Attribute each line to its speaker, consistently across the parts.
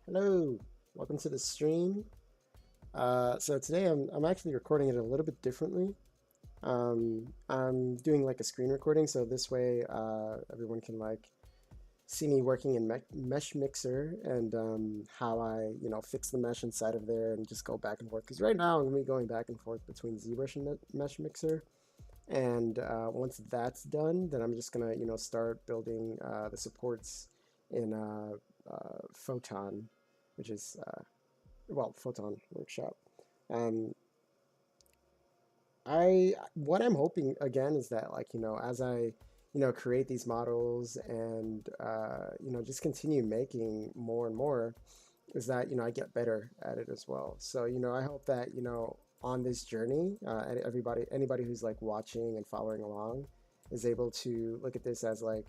Speaker 1: Hello, welcome to the stream. So today I'm actually recording it a little bit differently. I'm doing like a screen recording, so this way everyone can like see me working in Mesh Mixer and how I fix the mesh inside of there and just go back and forth. Because right now I'm gonna be going back and forth between ZBrush and Mesh Mixer, and once that's done, then I'm just gonna start building the supports in Photon, which is Photon Workshop. Um, I what I'm hoping again is that as I create these models and just continue making more and more, is that I get better at it as well. So I hope that on this journey, and anybody who's like watching and following along is able to look at this as like,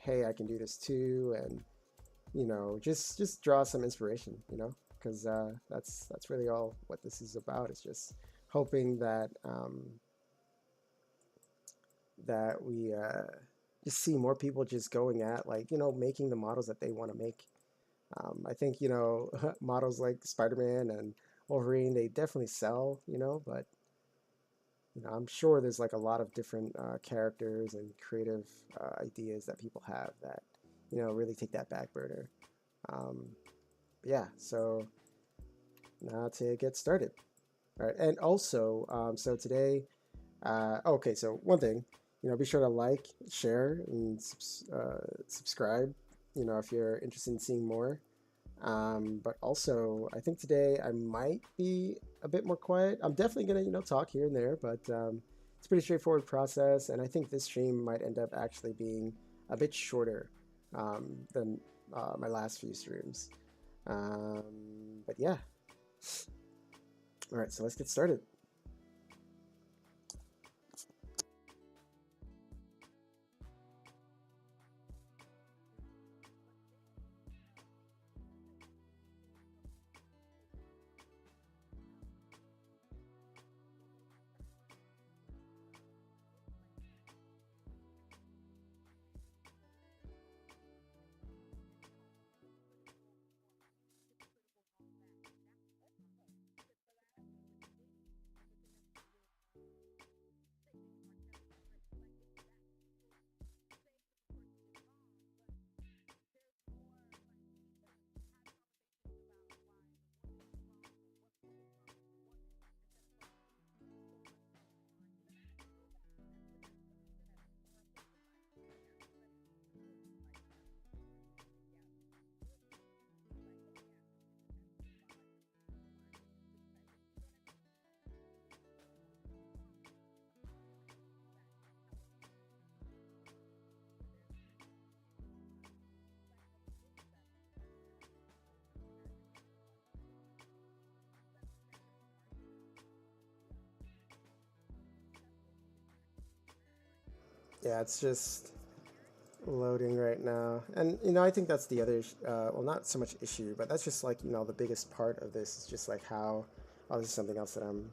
Speaker 1: hey, I can do this too, and just draw some inspiration, because that's really all what this is about. It's just hoping that that we just see more people just going at like making the models that they want to make. I think models like Spider-Man and Wolverine, they definitely sell, but I'm sure there's like a lot of different characters and creative ideas that people have that really take that back burner. um, yeah, so now to get started. All right, and also, so today, okay, so one thing, be sure to like, share, and subscribe, if you're interested in seeing more. But also, I think today I might be a bit more quiet. I'm definitely gonna, talk here and there, but it's a pretty straightforward process, and I think this stream might end up actually being a bit shorter than my last few streams. But yeah, all right, so let's get started. Yeah, it's just loading right now. And I think that's the other well, not so much issue, but that's just like the biggest part of this is just like how, oh, this is something else that I'm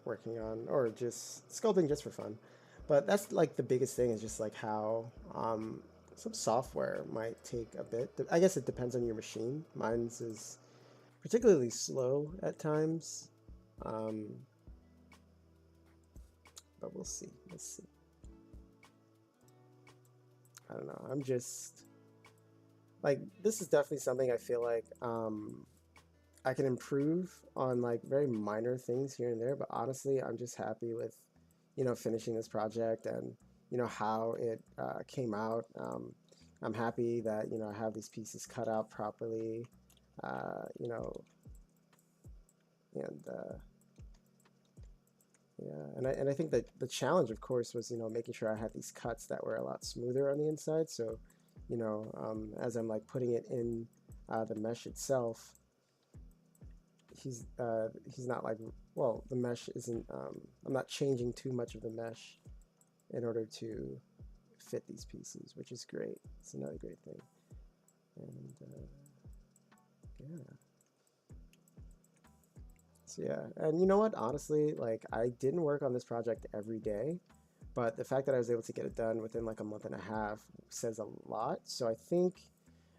Speaker 1: working on, or just sculpting just for fun. But that's like the biggest thing is just like how some software might take a bit. I guess it depends on your machine. Mine's is particularly slow at times, um, but we'll see. Let's see. I don't know. I'm just like, this is definitely something I feel like I can improve on, like very minor things here and there, but honestly, I'm just happy with, finishing this project and, how it came out. I'm happy that, I have these pieces cut out properly, uh, you know, and yeah, and I think that the challenge, of course, was, making sure I had these cuts that were a lot smoother on the inside. So, as I'm like putting it in the mesh itself, he's not like, well, the mesh isn't I'm not changing too much of the mesh in order to fit these pieces, which is great. It's another great thing. And yeah, so yeah, and you know what, honestly, like I didn't work on this project every day, but the fact that I was able to get it done within like a month and a half says a lot. So I think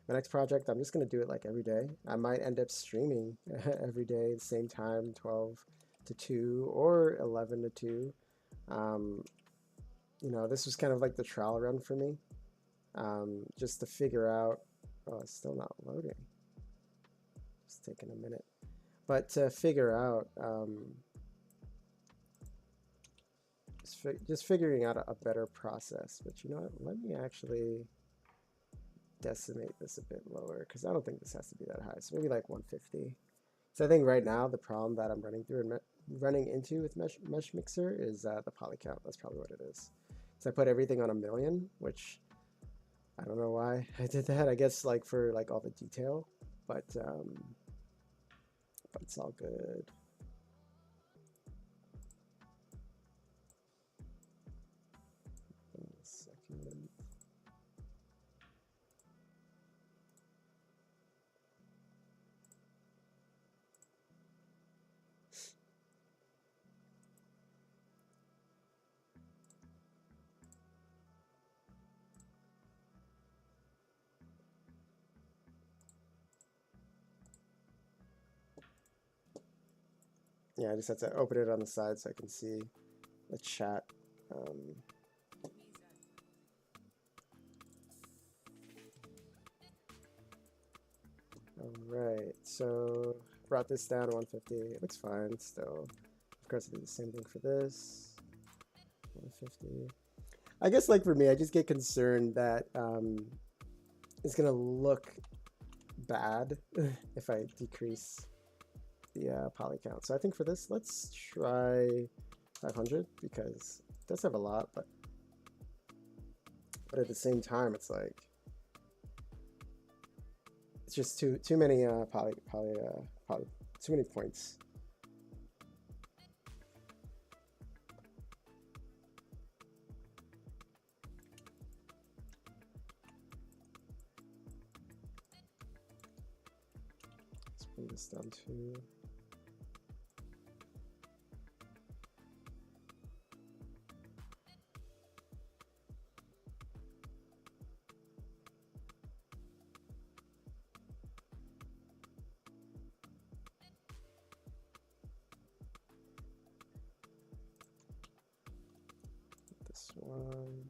Speaker 1: my next project, I'm just gonna do it like every day. I might end up streaming every day, same time, 12 to 2 or 11 to 2. Um, you know, this was kind of like the trial run for me, just to figure out. Oh, it's still not loading. It's taking a minute, but to figure out, just figuring out a better process. But you know what? Let me actually decimate this a bit lower because I don't think this has to be that high. So maybe like 150. So I think right now the problem that I'm running through and running into with Mesh Mixer is the poly count. That's probably what it is. So I put everything on 1,000,000, which I don't know why I did that. I guess like for like all the detail, but it's all good. One second. Yeah, I just have to open it on the side so I can see the chat. All right, so brought this down to 150. It looks fine still. Of course, I do the same thing for this. 150. I guess like for me, I just get concerned that it's gonna look bad if I decrease the poly count. So I think for this, let's try 500 because it does have a lot, but at the same time, it's like it's just too many too many points. Let's bring this down to. This one.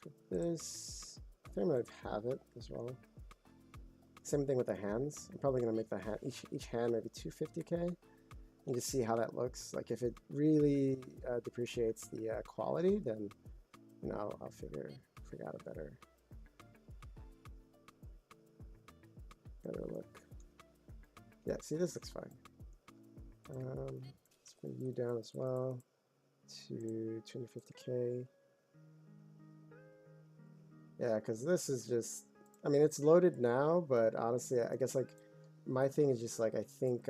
Speaker 1: For this, I think I might have it as well. Same thing with the hands. I'm probably gonna make the hand each hand maybe 250k, and just see how that looks. Like if it really depreciates the quality, then you know I'll figure out a better look. Yeah, see, this looks fine. Let's bring you down as well to 250k. Yeah, because this is just, I mean, it's loaded now, but honestly, I guess like my thing is just like, I think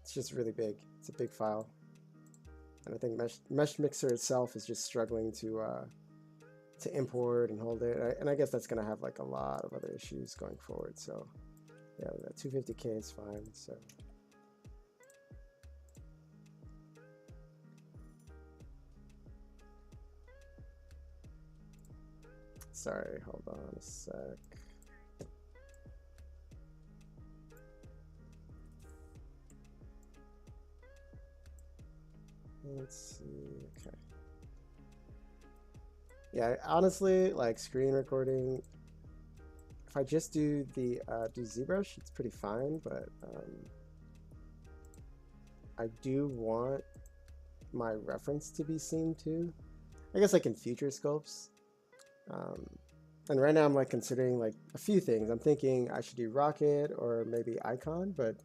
Speaker 1: it's just really big. It's a big file. And I think Mesh Mixer itself is just struggling to import and hold it. And I guess that's going to have like a lot of other issues going forward. So yeah, that 250k is fine. So sorry, hold on a sec. Let's see, okay. Yeah, honestly, like screen recording, if I just do the do ZBrush, it's pretty fine, but I do want my reference to be seen too. I guess like in future scopes. And right now I'm like considering like a few things. I'm thinking I should do Rocket or maybe Icon, but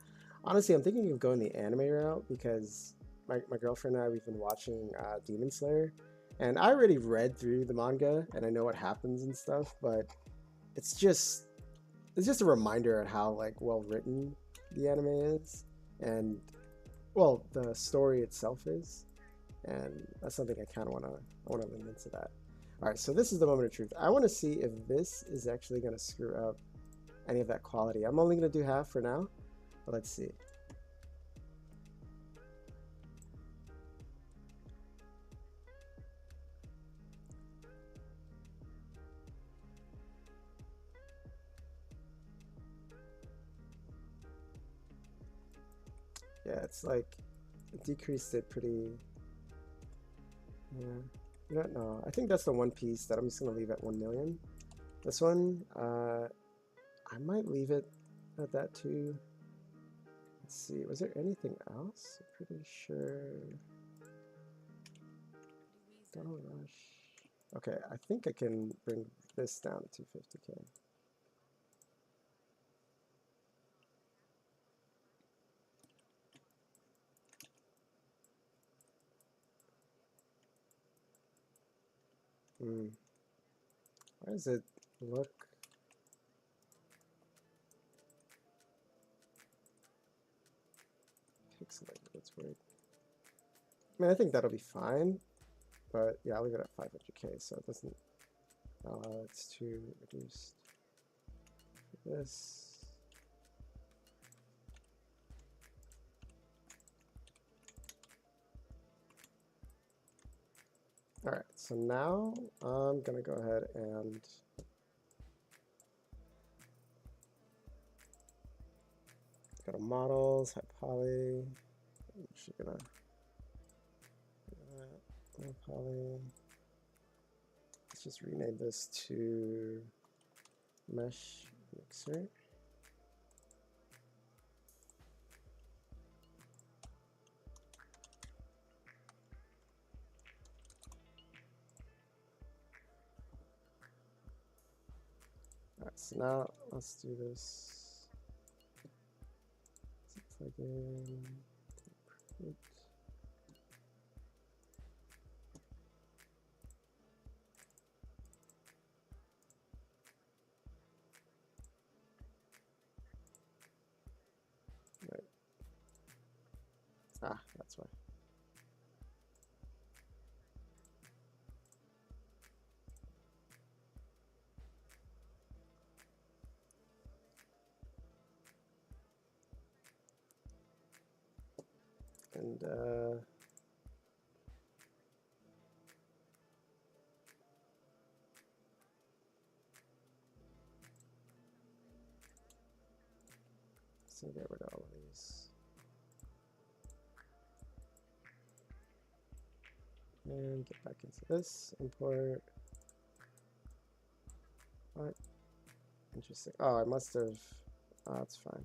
Speaker 1: honestly I'm thinking of going the anime route because my girlfriend and I, we've been watching Demon Slayer, and I already read through the manga and I know what happens and stuff, but it's just a reminder of how like well written the anime is, and well, the story itself is, and that's something I kind of want to lean into that. All right, so this is the moment of truth. I want to see if this is actually going to screw up any of that quality. I'm only going to do half for now, but let's see. Yeah, it's like it decreased it pretty. Yeah, you don't know. I think that's the one piece that I'm just gonna leave at 1 million. This one, I might leave it at that too. Let's see, was there anything else? I'm pretty sure. Don't rush. Okay, I think I can bring this down to 250K. Why does it look pixelated? That's weird. I mean, I think that'll be fine, but yeah, I'll leave it at 500K so it doesn't. It's too reduced. This. All right, so now I'm gonna go ahead and go to models, high poly. I'm actually gonna low poly. Let's just rename this to mesh mixer. All right, so now let's do this. Let's plug in. Right. Ah, that's why. And so get rid of all of these. And get back into this, import. What? Interesting. Oh, I must have, oh, that's fine.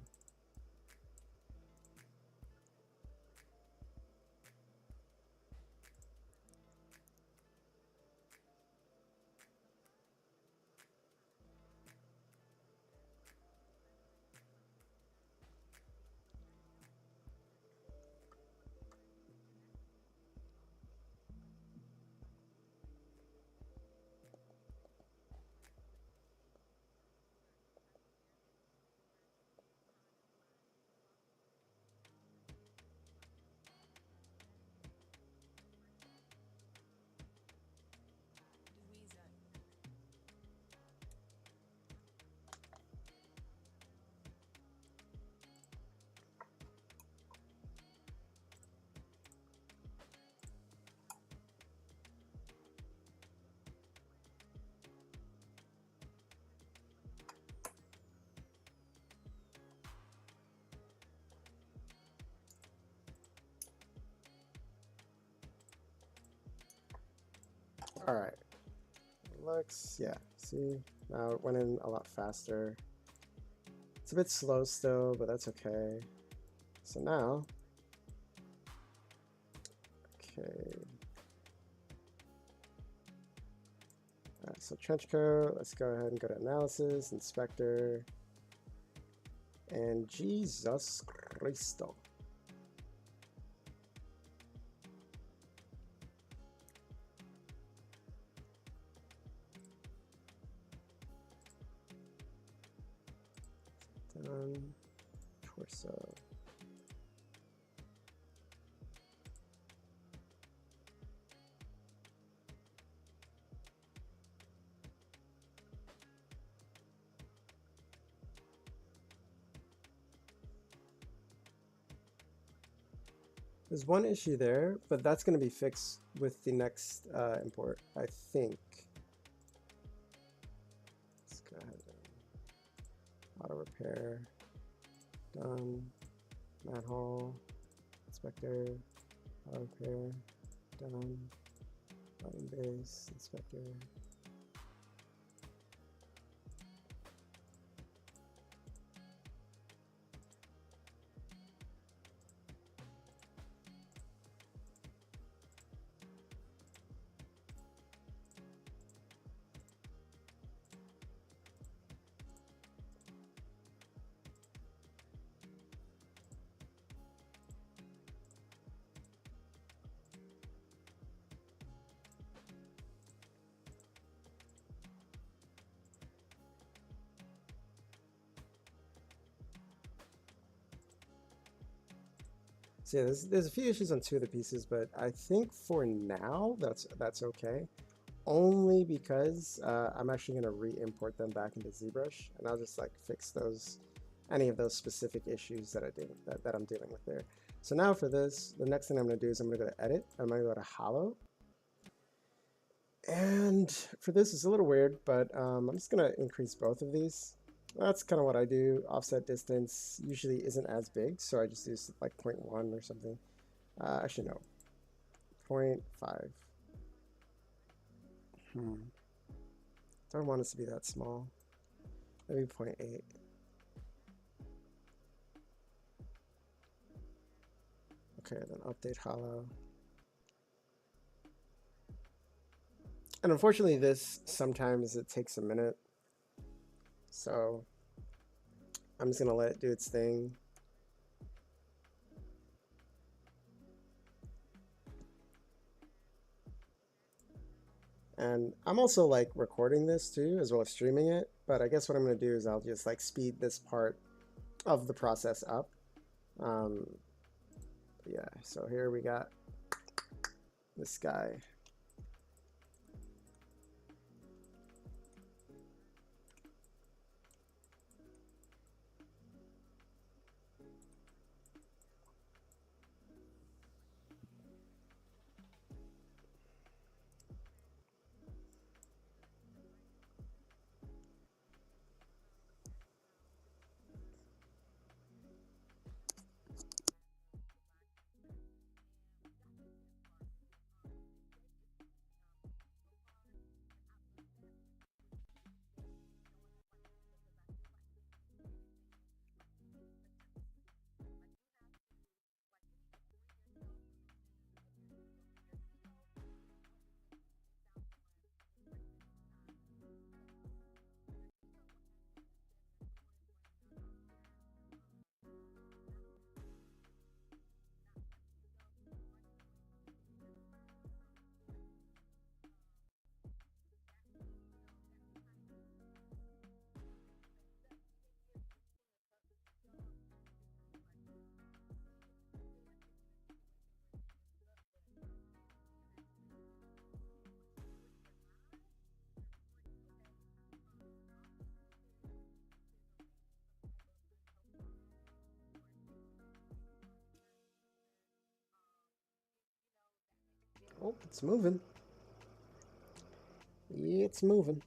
Speaker 1: All right. Looks, yeah, see, now it went in a lot faster. It's a bit slow still, but that's okay. So now, okay. All right, so trench coat, let's go ahead and go to analysis, inspector, and Jesus Cristo. Done. Torso. There's one issue there, but that's going to be fixed with the next import, I think. Let's go ahead and auto repair, done, manhole, inspector, auto repair, done, button base, inspector. So yeah, there's a few issues on two of the pieces, but I think for now that's okay. Only because I'm actually going to re-import them back into ZBrush, and I'll just like fix those, any of those specific issues that that I'm dealing with there. So now for this, the next thing I'm going to do is I'm going to go to Edit. I'm going to go to Hollow, and for this it's a little weird, but I'm just going to increase both of these. That's kind of what I do. Offset distance usually isn't as big, so I just use like 0.1 or something. Actually, no, 0.5. Don't want it to be that small. Maybe 0.8. Okay, then update hollow. And unfortunately, this sometimes it takes a minute. So I'm just gonna let it do its thing. And I'm also like recording this too, as well as streaming it. But I guess what I'm gonna do is I'll just like speed this part of the process up. Yeah, so here we got this guy. Oh, it's moving. It's moving.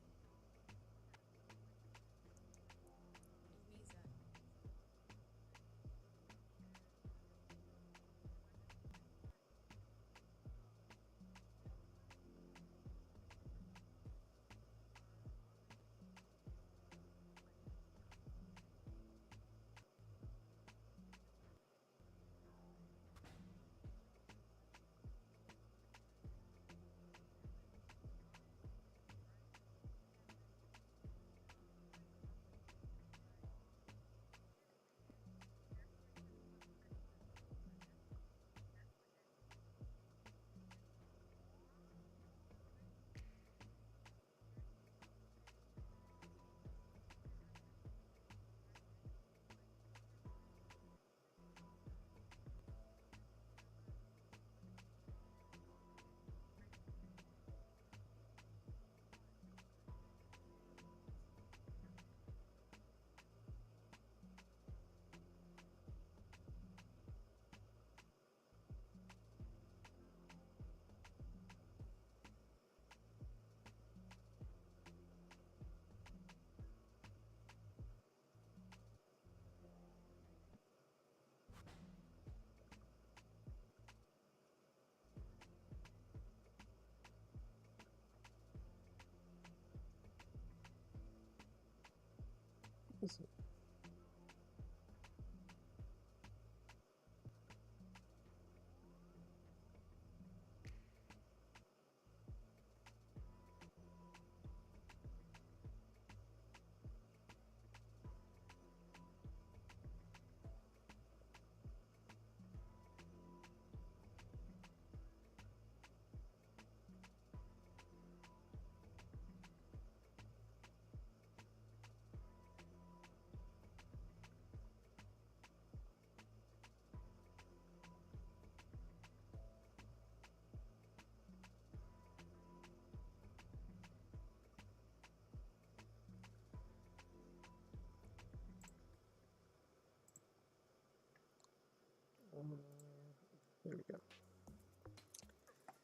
Speaker 1: There we go.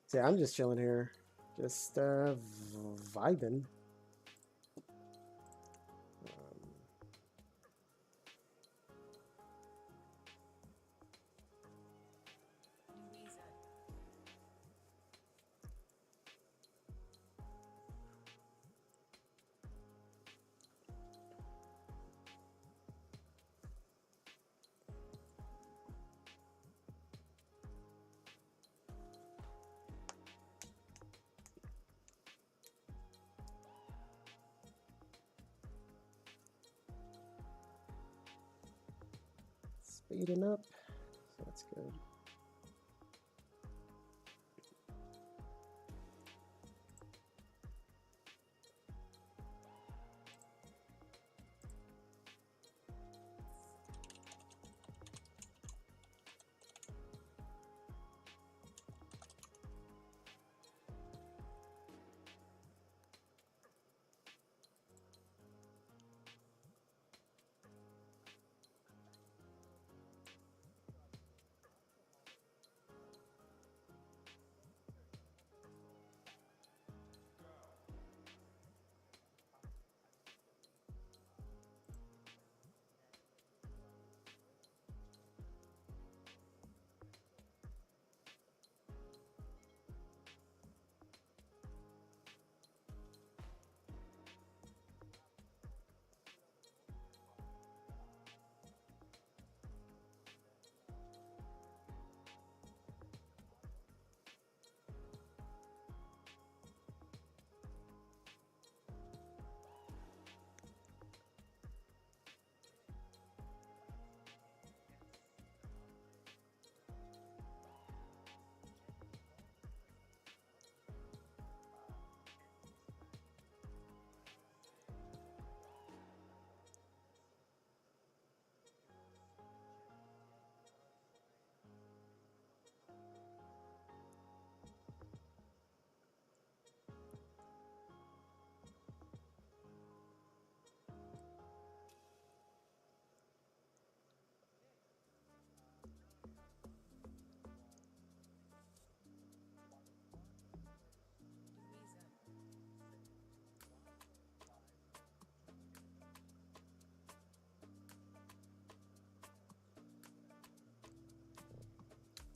Speaker 1: So yeah, I'm just chilling here, just vibing. Speeding up, so that's good.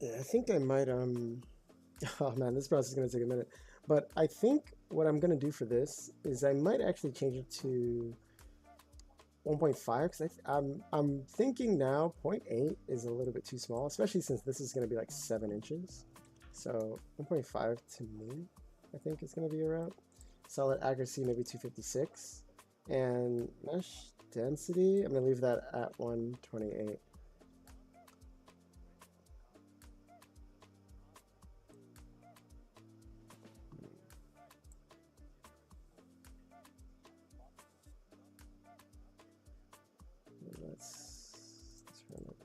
Speaker 1: Yeah, I think I might oh man, this process is gonna take a minute. But I think what I'm gonna do for this is I might actually change it to 1.5 because I'm thinking now 0.8 is a little bit too small, especially since this is gonna be like 7 inches. So 1.5 to me, I think is gonna be around. Solid accuracy maybe 256, and mesh density I'm gonna leave that at 128. Let's run it.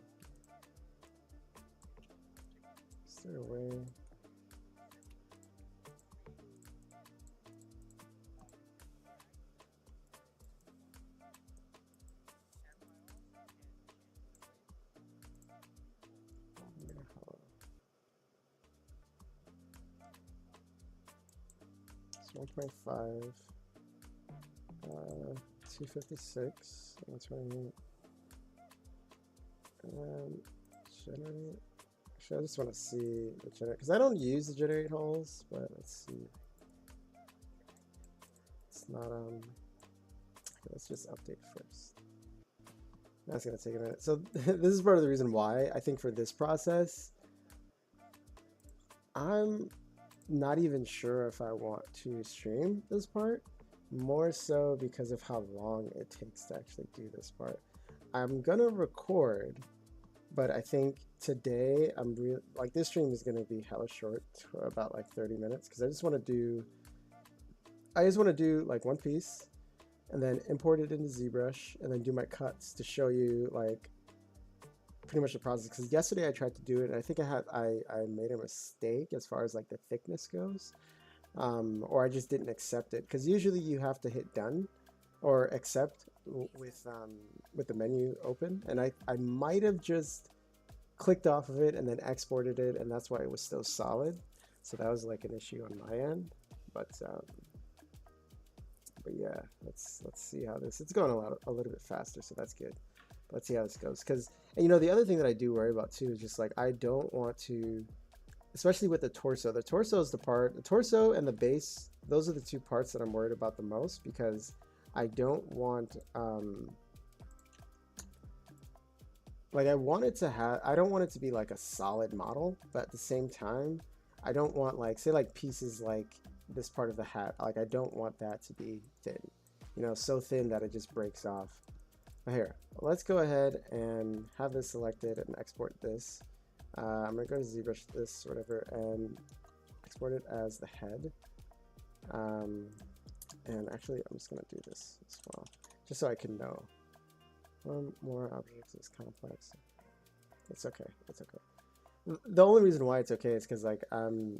Speaker 1: Is there a way? It's 1.5, 256, 128. Generate. Actually, I just want to see the generate because I don't use the generate holes, but let's see. It's not okay, let's just update first. That's gonna take a minute. So this is part of the reason why I think for this process, I'm not even sure if I want to stream this part, more so because of how long it takes to actually do this part. I'm gonna record, but I think today I'm real like this stream is gonna be hella short, about like 30 minutes, because I just want to do like one piece and then import it into ZBrush and then do my cuts to show you like pretty much the process. Because yesterday I tried to do it and I think I made a mistake as far as like the thickness goes, or I just didn't accept it, because usually you have to hit done or accept with the menu open, and I might have just clicked off of it and then exported it, and that's why it was still solid. So that was like an issue on my end, but yeah, let's see how this. It's going a little bit faster, so that's good. Let's see how this goes. Because, and you know, the other thing that I do worry about too is just like I don't want to, especially with the torso. The torso is the part. The torso and the base. Those are the two parts that I'm worried about the most, because I don't want like I want it to have. I don't want it to be like a solid model, but at the same time, I don't want like say like pieces like this part of the hat, like I don't want that to be thin, you know, so thin that it just breaks off. But here, let's go ahead and have this selected and export this. I'm gonna go to ZBrush this, whatever, and export it as the head. And actually, I'm just gonna do this as well, just so I can know. More objects is complex. It's okay. It's okay. The only reason why it's okay is because like I'm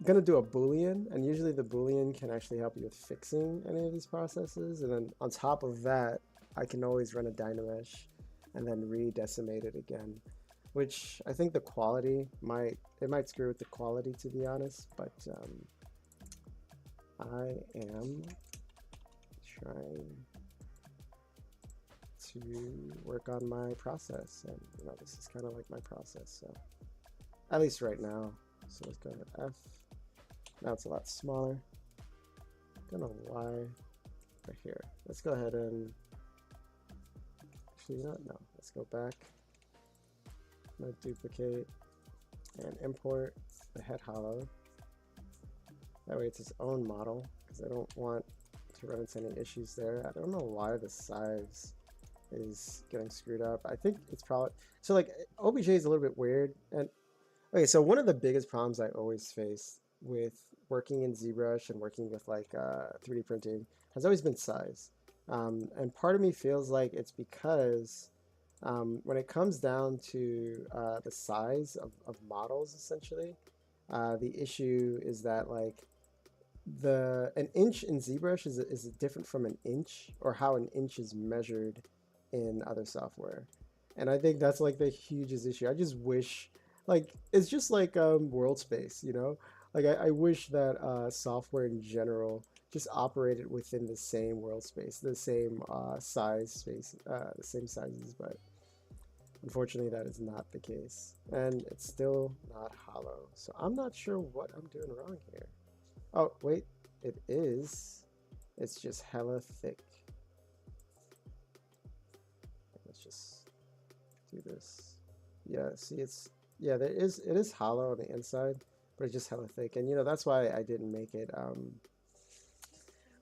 Speaker 1: gonna do a boolean, and usually the boolean can actually help you with fixing any of these processes, and then on top of that I can always run a Dynamesh and then re-decimate it again, which I think the quality might screw with the quality, to be honest, but I am trying to work on my process, and you know, this is kind of like my process, so at least right now. So let's go to F. Now it's a lot smaller. Don't know why. Right here. Let's go ahead and actually, no. Let's go back. I'm gonna duplicate and import the head hollow. That way it's its own model, because I don't want to run into any issues there. I don't know why the size is getting screwed up. I think it's probably so like OBJ is a little bit weird. And okay, so one of the biggest problems I always face with working in ZBrush and working with like 3D printing has always been size. And part of me feels like it's because when it comes down to the size of models, essentially, the issue is that like an inch in ZBrush is different from an inch, or how an inch is measured in other software. And I think that's like the hugest issue. I just wish, like, it's just like world space, you know? Like I wish that software in general just operated within the same world space, the same size space, the same sizes, but unfortunately that is not the case. And it's still not hollow. So I'm not sure what I'm doing wrong here. Oh, wait, it is. It's just hella thick. Let's just do this. Yeah, see, yeah, it is hollow on the inside, but it's just hella thick. And you know, that's why I didn't make it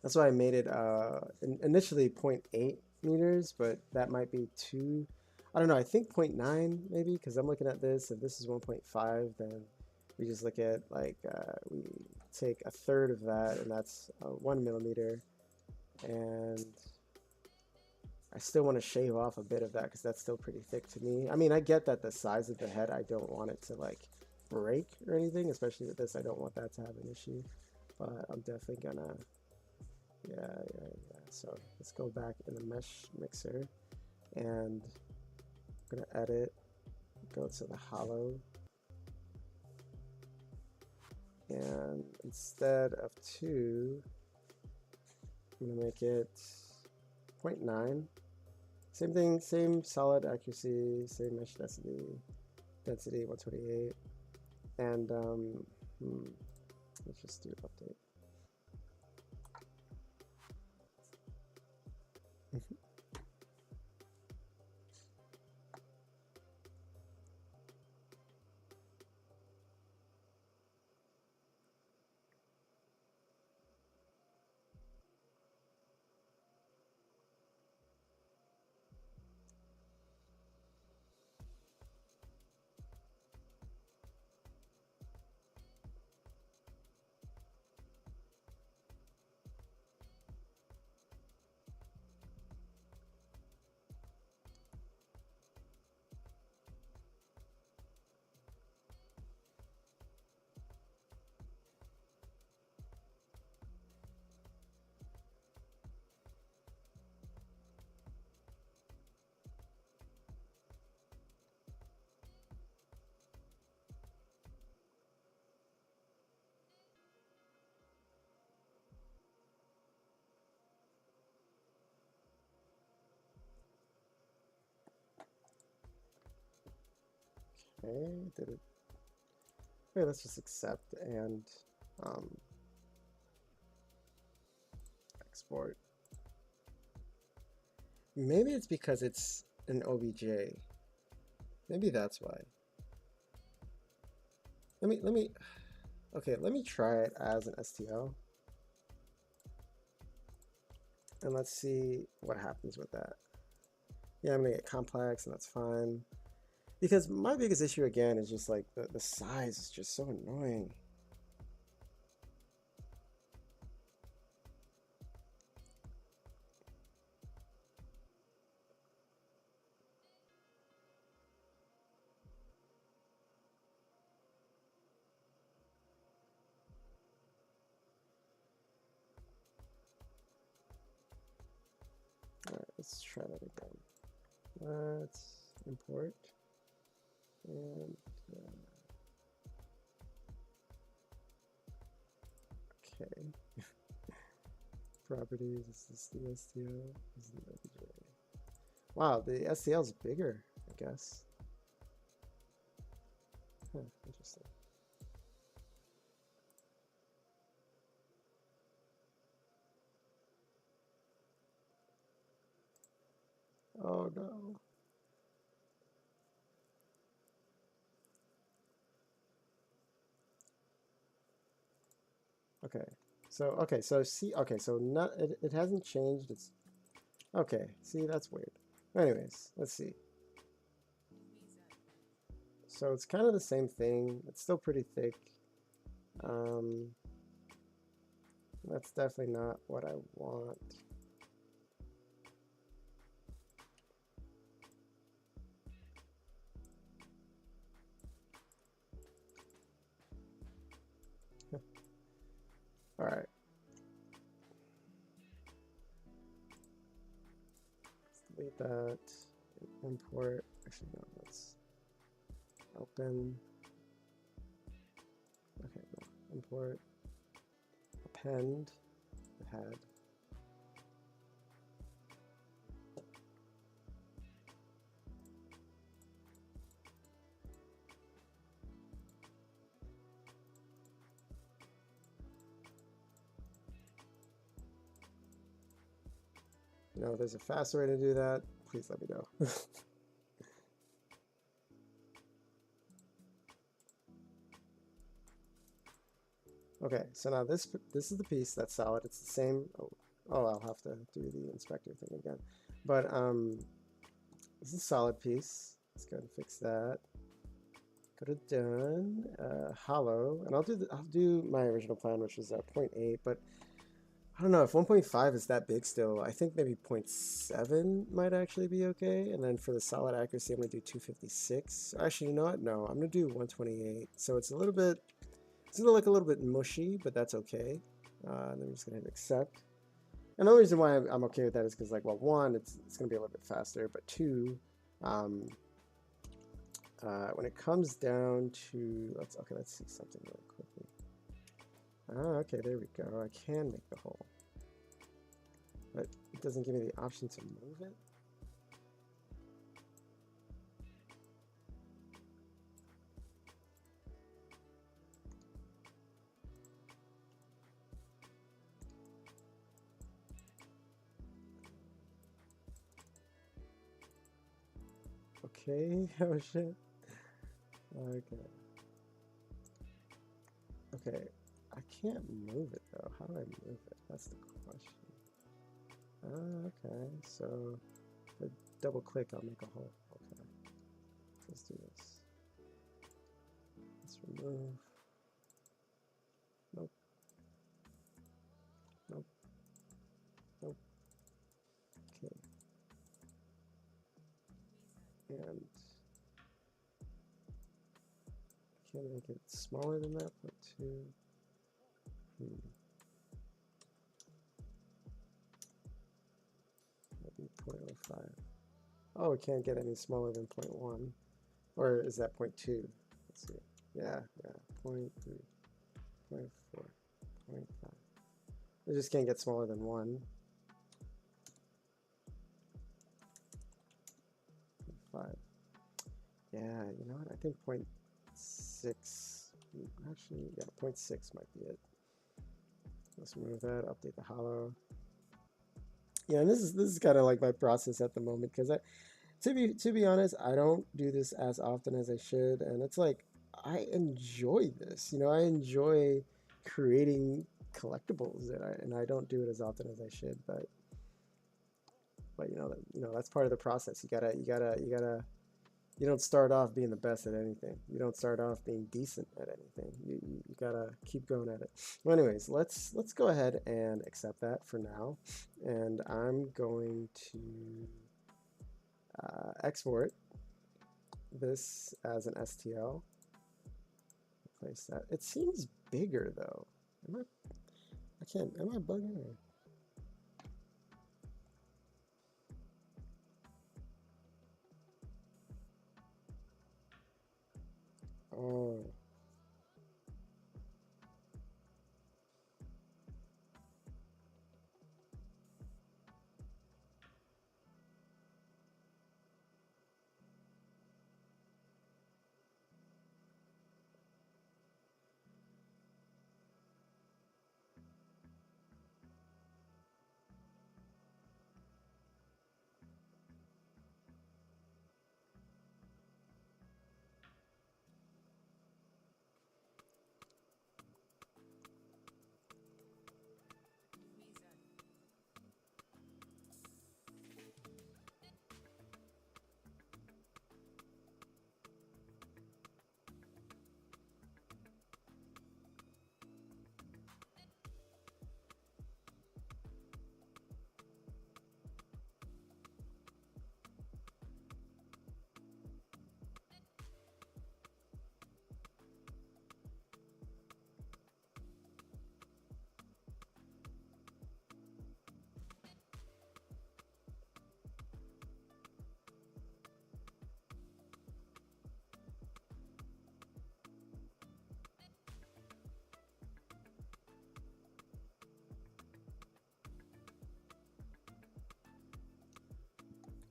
Speaker 1: that's why I made it initially 0.8 meters, but that might be too, I don't know, I think 0.9 maybe, because I'm looking at this. If this is 1.5, then we just look at like we take a third of that, and that's 1 millimeter. And I still want to shave off a bit of that because that's still pretty thick to me. I mean, I get that the size of the head, I don't want it to like break or anything, especially with this. I don't want that to have an issue, but I'm definitely gonna, yeah. So let's go back in the mesh mixer, and I'm gonna edit, go to the hollow, and instead of 2, I'm gonna make it 0.9. Same thing, same solid accuracy, same mesh density 128, and let's just do update. Okay, did it? Okay, let's just accept and um, export. Maybe it's because it's an OBJ. Maybe that's why. Okay, let me try it as an STL. And let's see what happens with that. Yeah, I'm gonna get complex and that's fine. Because my biggest issue again is just like the size is just so annoying. All right, let's try that again. Let's import and okay. Properties, this is the STL, this is the OBJ. Wow, the STL is bigger, I guess. Huh, interesting. Oh no. Okay, so see, okay, so not it hasn't changed. It's okay. See, that's weird. Anyways, let's see. So it's kind of the same thing. It's still pretty thick. Um, that's definitely not what I want. All right. Let's delete that. Import. Actually, no. Let's open. Okay, no. Import. Append. The head. You know, if there's a faster way to do that, please let me know. Okay, so now this is the piece that's solid. It's the same. Oh, I'll have to do the inspector thing again. But this is a solid piece. Let's go and fix that. Go to done, hollow, and I'll do my original plan, which is 0.8. But I don't know if 1.5 is that big still. I think maybe 0.7 might actually be okay. And then for the solid accuracy, I'm gonna do 256. Actually, you know what? No, I'm gonna do 128. So it's a little bit. It's gonna look a little bit mushy, but that's okay. And then I'm just gonna hit accept. And the only reason why I'm okay with that is because, like, well, one, it's gonna be a little bit faster, but two, when it comes down to let's see something really quickly. Okay, there we go. I can make the hole, but it doesn't give me the option to move it. Okay, oh shit. Okay. Okay, I can't move it though. How do I move it? That's the question. Okay, so if I double click, I'll make a hole. Okay, let's do this. Let's remove. Nope. Nope. Nope. Okay. And can I make it smaller than that? 0.2. Maybe 0.05. Oh, it can't get any smaller than 0.1. Or is that 0.2? Let's see. Yeah, 0.3, 0.4, 0.5. It just can't get smaller than 1. 5. Yeah, you know what? I think point 0.6, actually, yeah, point 0.6 might be it. Let's remove that, update the hollow. Yeah, and this is kind of like my process at the moment because to be honest, I don't do this as often as I should, and it's like I enjoy this. You know, I enjoy creating collectibles, and I don't do it as often as I should. But that's part of the process. You gotta. You don't start off being the best at anything. You don't start off being decent at anything. You gotta keep going at it. Well, anyways, let's go ahead and accept that for now, and I'm going to export this as an STL. Place that. It seems bigger though. Am I? I can't. Am I bugging? Or, oh.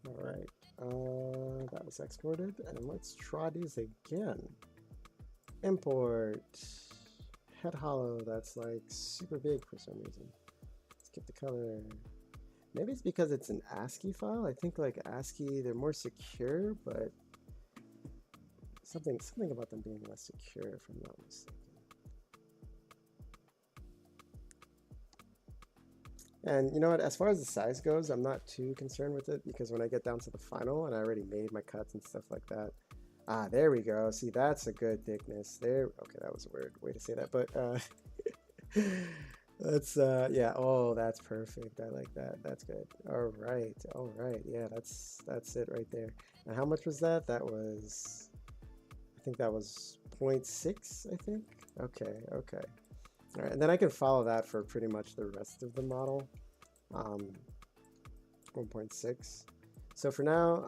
Speaker 1: All right. That was exported, and let's try these again. Import head hollow. That's like super big for some reason. Let's get the color. Maybe it's because it's an ASCII file. I think like ASCII, they're more secure, but something about them being less secure, if I'm not mistaken. And you know what? As far as the size goes, I'm not too concerned with it because when I get down to the final and I already made my cuts and stuff like that. Ah, there we go. See, that's a good thickness. There. Okay, that was a weird way to say that, but that's yeah. Oh, that's perfect. I like that. That's good. All right. All right. Yeah, that's it right there. And how much was that? That was, I think that was point 0.6, I think. Okay. Okay. All right. And then I can follow that for pretty much the rest of the model. 1.6. So for now,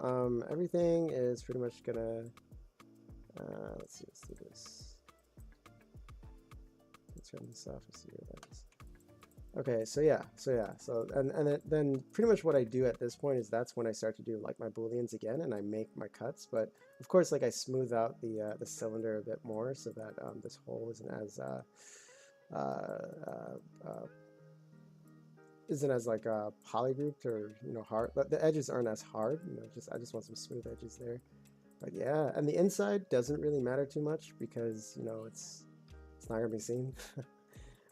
Speaker 1: everything is pretty much gonna, let's see, let's do this. Let's turn this off and see what that is. Okay, and then pretty much what I do at this point is that's when I start to do like my booleans again, and I make my cuts. But of course, like I smooth out the cylinder a bit more so that this hole isn't as like polygrouped or hard. But the edges aren't as hard. I just want some smooth edges there. But yeah, and the inside doesn't really matter too much because it's not gonna be seen.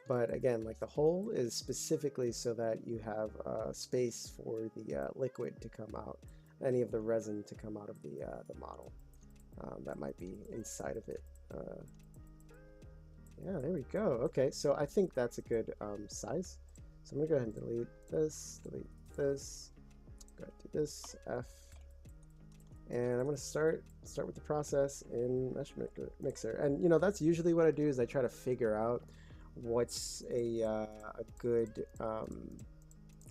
Speaker 1: But again, like the hole is specifically so that you have space for the liquid to come out, any of the resin to come out of the model that might be inside of it. Yeah, there we go. Okay, so I think that's a good size. So I'm gonna go ahead and delete this, go ahead and do this, F, and I'm gonna start with the process in Mesh Mixer. And that's usually what I do is I try to figure out what's a good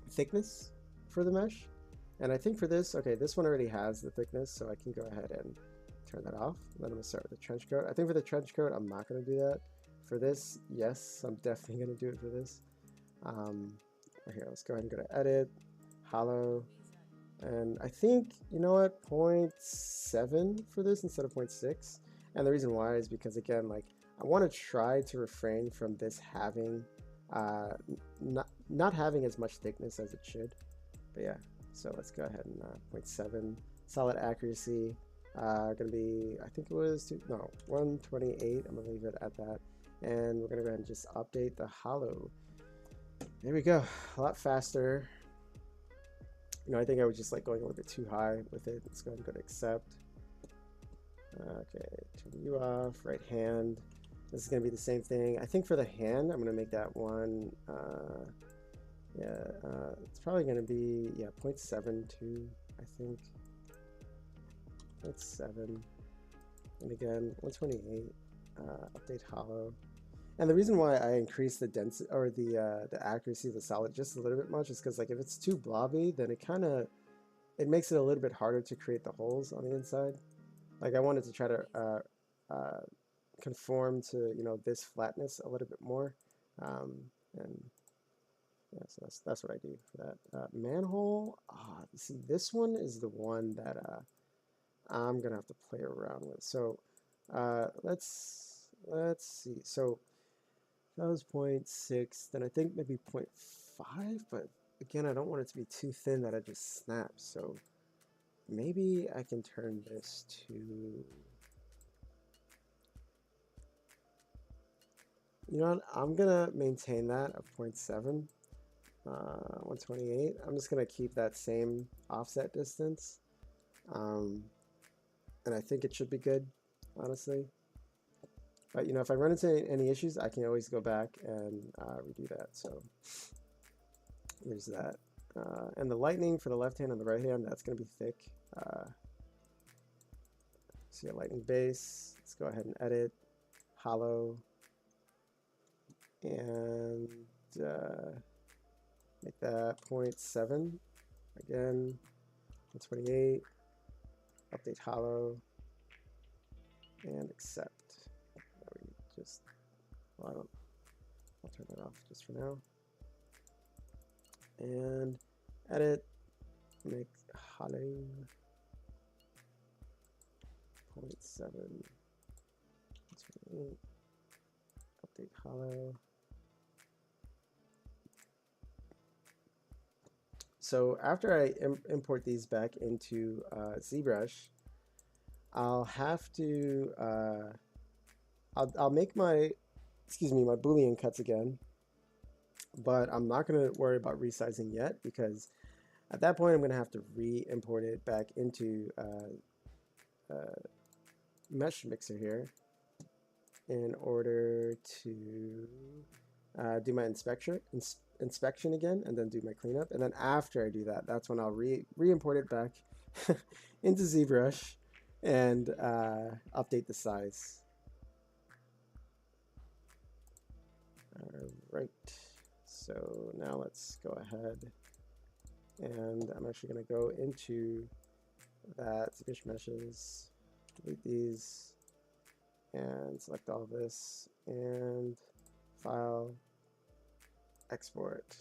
Speaker 1: thickness for the mesh. And I think for this, okay, this one already has the thickness, so I can go ahead and turn that off. Then I'm gonna start with the trench coat. I think for the trench coat, I'm not gonna do that. For this, yes, I'm definitely gonna do it for this. Here, let's go ahead and go to edit, hollow, And I think, you know what, point 0.7 for this instead of point 0.6. And the reason why is because, again, like, I want to try to refrain from this having, not having as much thickness as it should. But yeah, so let's go ahead and point 0.7, solid accuracy. Gonna be, I think it was, 128. I'm gonna leave it at that. And we're gonna go ahead and just update the hollow. There we go, a lot faster. You know, I think I was just like going a little bit too high with it. Let's go ahead and go to accept. Okay, turn you off, right hand. This is gonna be the same thing. I think for the hand, I'm gonna make that one, it's probably gonna be, 0.72, I think. 0.7, and again, 128, update hollow. And the reason why I increase the density or the accuracy of the solid just a little bit much is because, like, if it's too blobby, then it makes it a little bit harder to create the holes on the inside. Like, I wanted to try to conform to, you know, this flatness a little bit more, and yeah, so that's what I do for that. Manhole. See, this one is the one that I'm gonna have to play around with. So let's see. So that was 0.6. Then I think maybe 0.5, but again, I don't want it to be too thin that it just snaps. So maybe I can turn this to, you know what, I'm gonna maintain that of 0.7, 128. I'm just gonna keep that same offset distance, and I think it should be good, honestly. But, you know, if I run into any issues, I can always go back and redo that. So there's that. And the lightning for the left hand and the right hand, that's going to be thick. See a lightning base. Let's go ahead and edit. Hollow. And make that 0.7. Again, 128. Update hollow. And accept. Just, well, I'll turn that off just for now. And edit, make hollow 0.7, update hollow. So after I import these back into ZBrush, I'll have to I'll make my my Boolean cuts again, but I'm not going to worry about resizing yet, because at that point I'm going to have to re-import it back into Mesh Mixer here in order to do my inspection again, and then do my cleanup. And then after I do that, that's when I'll re-import it back into ZBrush and update the size. All right, so now let's go ahead, and I'm actually going to go into that ZBrush meshes, delete these, and select all this, and file, export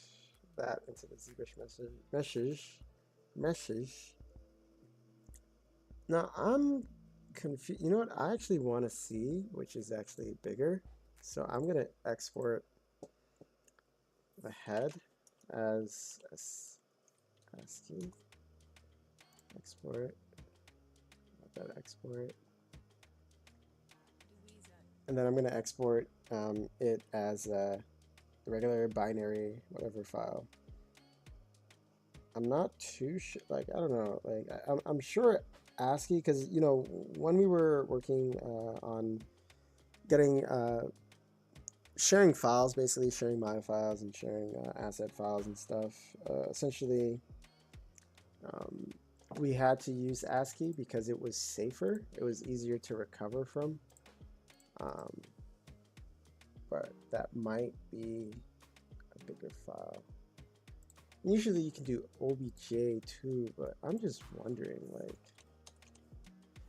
Speaker 1: that into the ZBrush meshes. Now I'm confused. You know what? I actually want to see which is actually bigger. So I'm going to export the head as ASCII. Export. Let that export. And then I'm going to export it as a regular binary whatever file. I'm not too sure. Like, I don't know. Like, I'm sure ASCII, because, you know, when we were working on getting sharing files, basically sharing my files and sharing asset files and stuff, essentially we had to use ASCII because it was safer, it was easier to recover from, but that might be a bigger file. Usually you can do OBJ too, but I'm just wondering, like,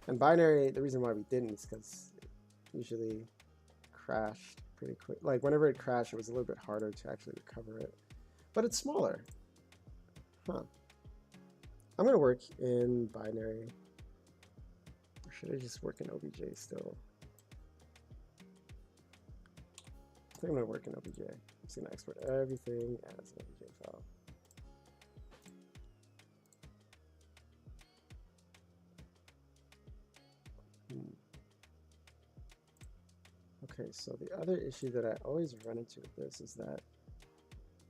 Speaker 1: and binary, the reason why we didn't is because it usually crashed pretty quick. Like, whenever it crashed, it was a little bit harder to actually recover it, but it's smaller. Huh. I'm gonna work in binary. Or should I just work in OBJ still? I think I'm gonna work in OBJ. I'm just gonna export everything as an OBJ file. Okay, so the other issue that I always run into with this is that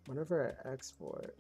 Speaker 1: whenever I export,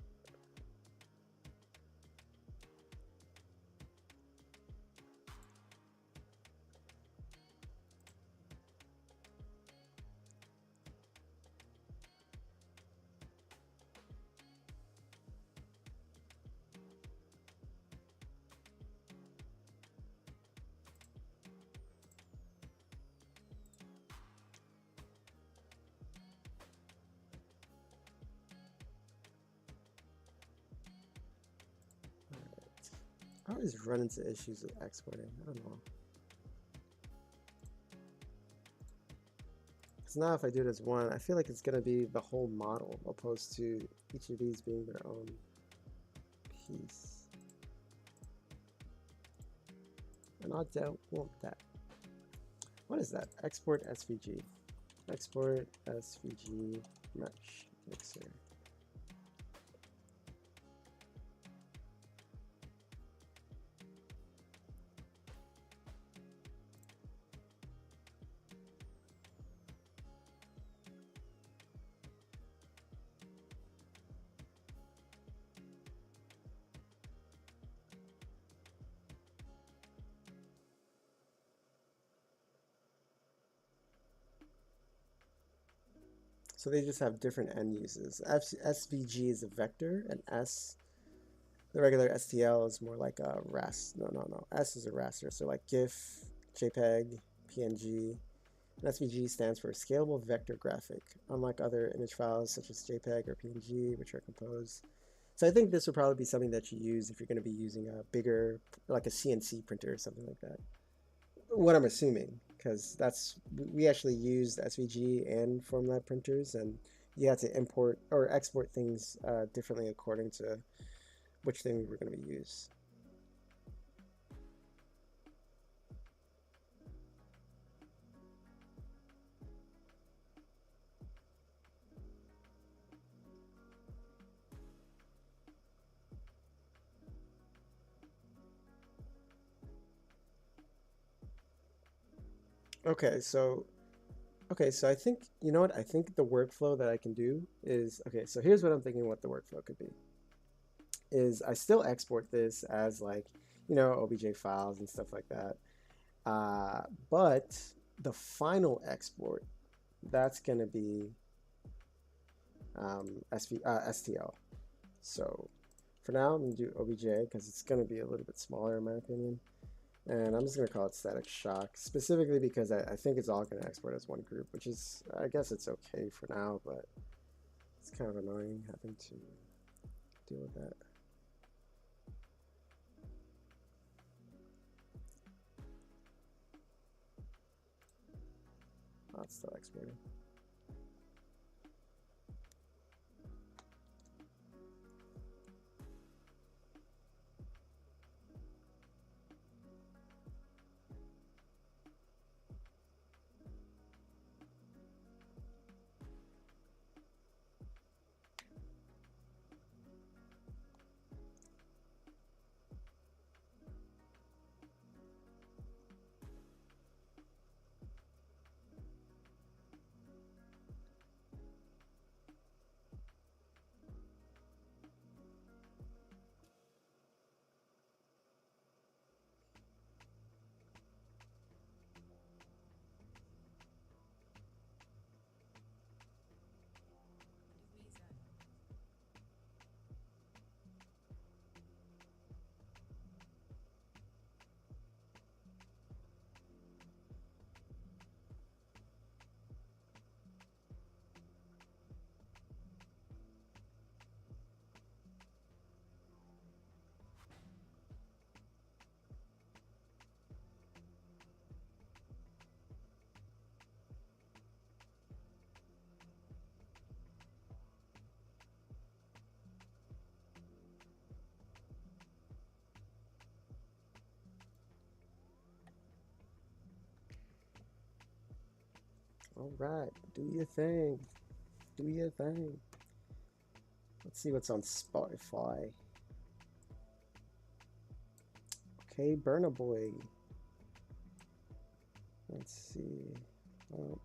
Speaker 1: I always run into issues with exporting. I don't know. Because now if I do it as one, I feel like it's going to be the whole model opposed to each of these being their own piece. And I don't want that. What is that? Export SVG. Export SVG mesh mixer. So they just have different end uses. SVG is a vector, and the regular STL is more like a raster. No. S is a raster. So like GIF, JPEG, PNG. And SVG stands for Scalable Vector Graphic, unlike other image files such as JPEG or PNG, which are composed. So I think this would probably be something that you use if you're going to be using a bigger, like a CNC printer or something like that. What I'm assuming, because we actually used SVG and Formlab printers, and you had to import or export things differently according to which thing we were going to use. Okay, so I think, you know what? I think the workflow that I can do is, okay, so here's what I'm thinking what the workflow could be. Is I still export this as like, OBJ files and stuff like that. But the final export, that's going to be STL. So for now, I'm going to do OBJ because it's going to be a little bit smaller in my opinion. And I'm just going to call it static shock, specifically because I think it's all going to export as one group, which is, I guess it's okay for now, but it's kind of annoying having to deal with that. Oh, it's still exporting. All right, do your thing. Do your thing. Let's see what's on Spotify. Okay, Burna Boy. Let's see. Oh,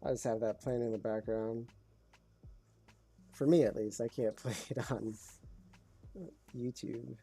Speaker 1: I just have that playing in the background. For me, at least, I can't play it on YouTube.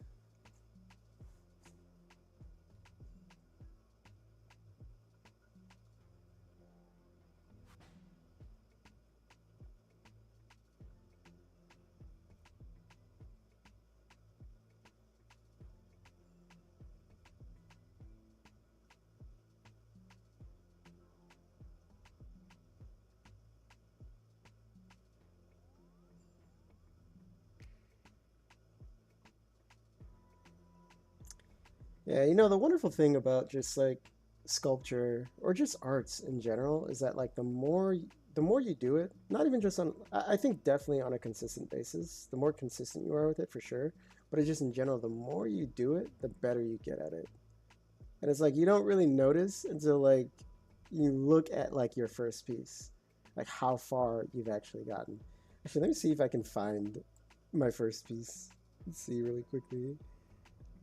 Speaker 1: Yeah, you know, the wonderful thing about just like sculpture or just arts in general is that like the more you do it, not even just on I think definitely on a consistent basis, the more consistent you are with it for sure, but it's just in general, the more you do it, the better you get at it. And it's like you don't really notice until like you look at like your first piece, like how far you've actually gotten. Actually, let me see if I can find my first piece. Let's see really quickly.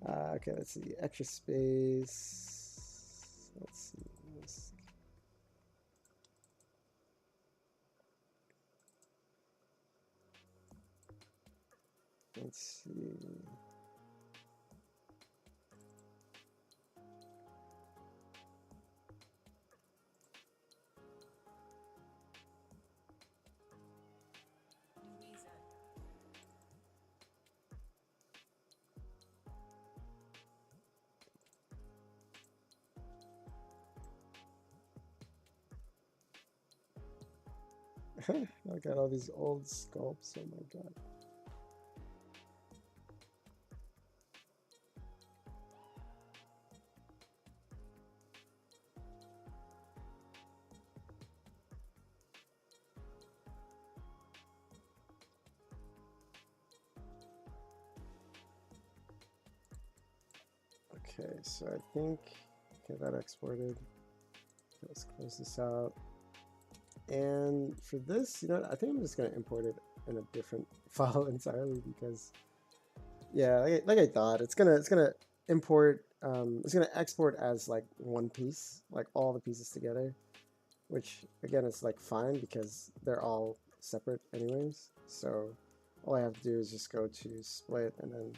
Speaker 1: Okay, let's see. Extra space. Let's see. Let's see. I got all these old sculpts. Oh my god. Okay, so I think get that exported. Let's close this out. And for this, you know, I think I'm just gonna import it in a different file entirely because, yeah, like I thought, it's gonna import, it's gonna export as like one piece, like all the pieces together, which again is like fine because they're all separate anyways. So all I have to do is just go to split and then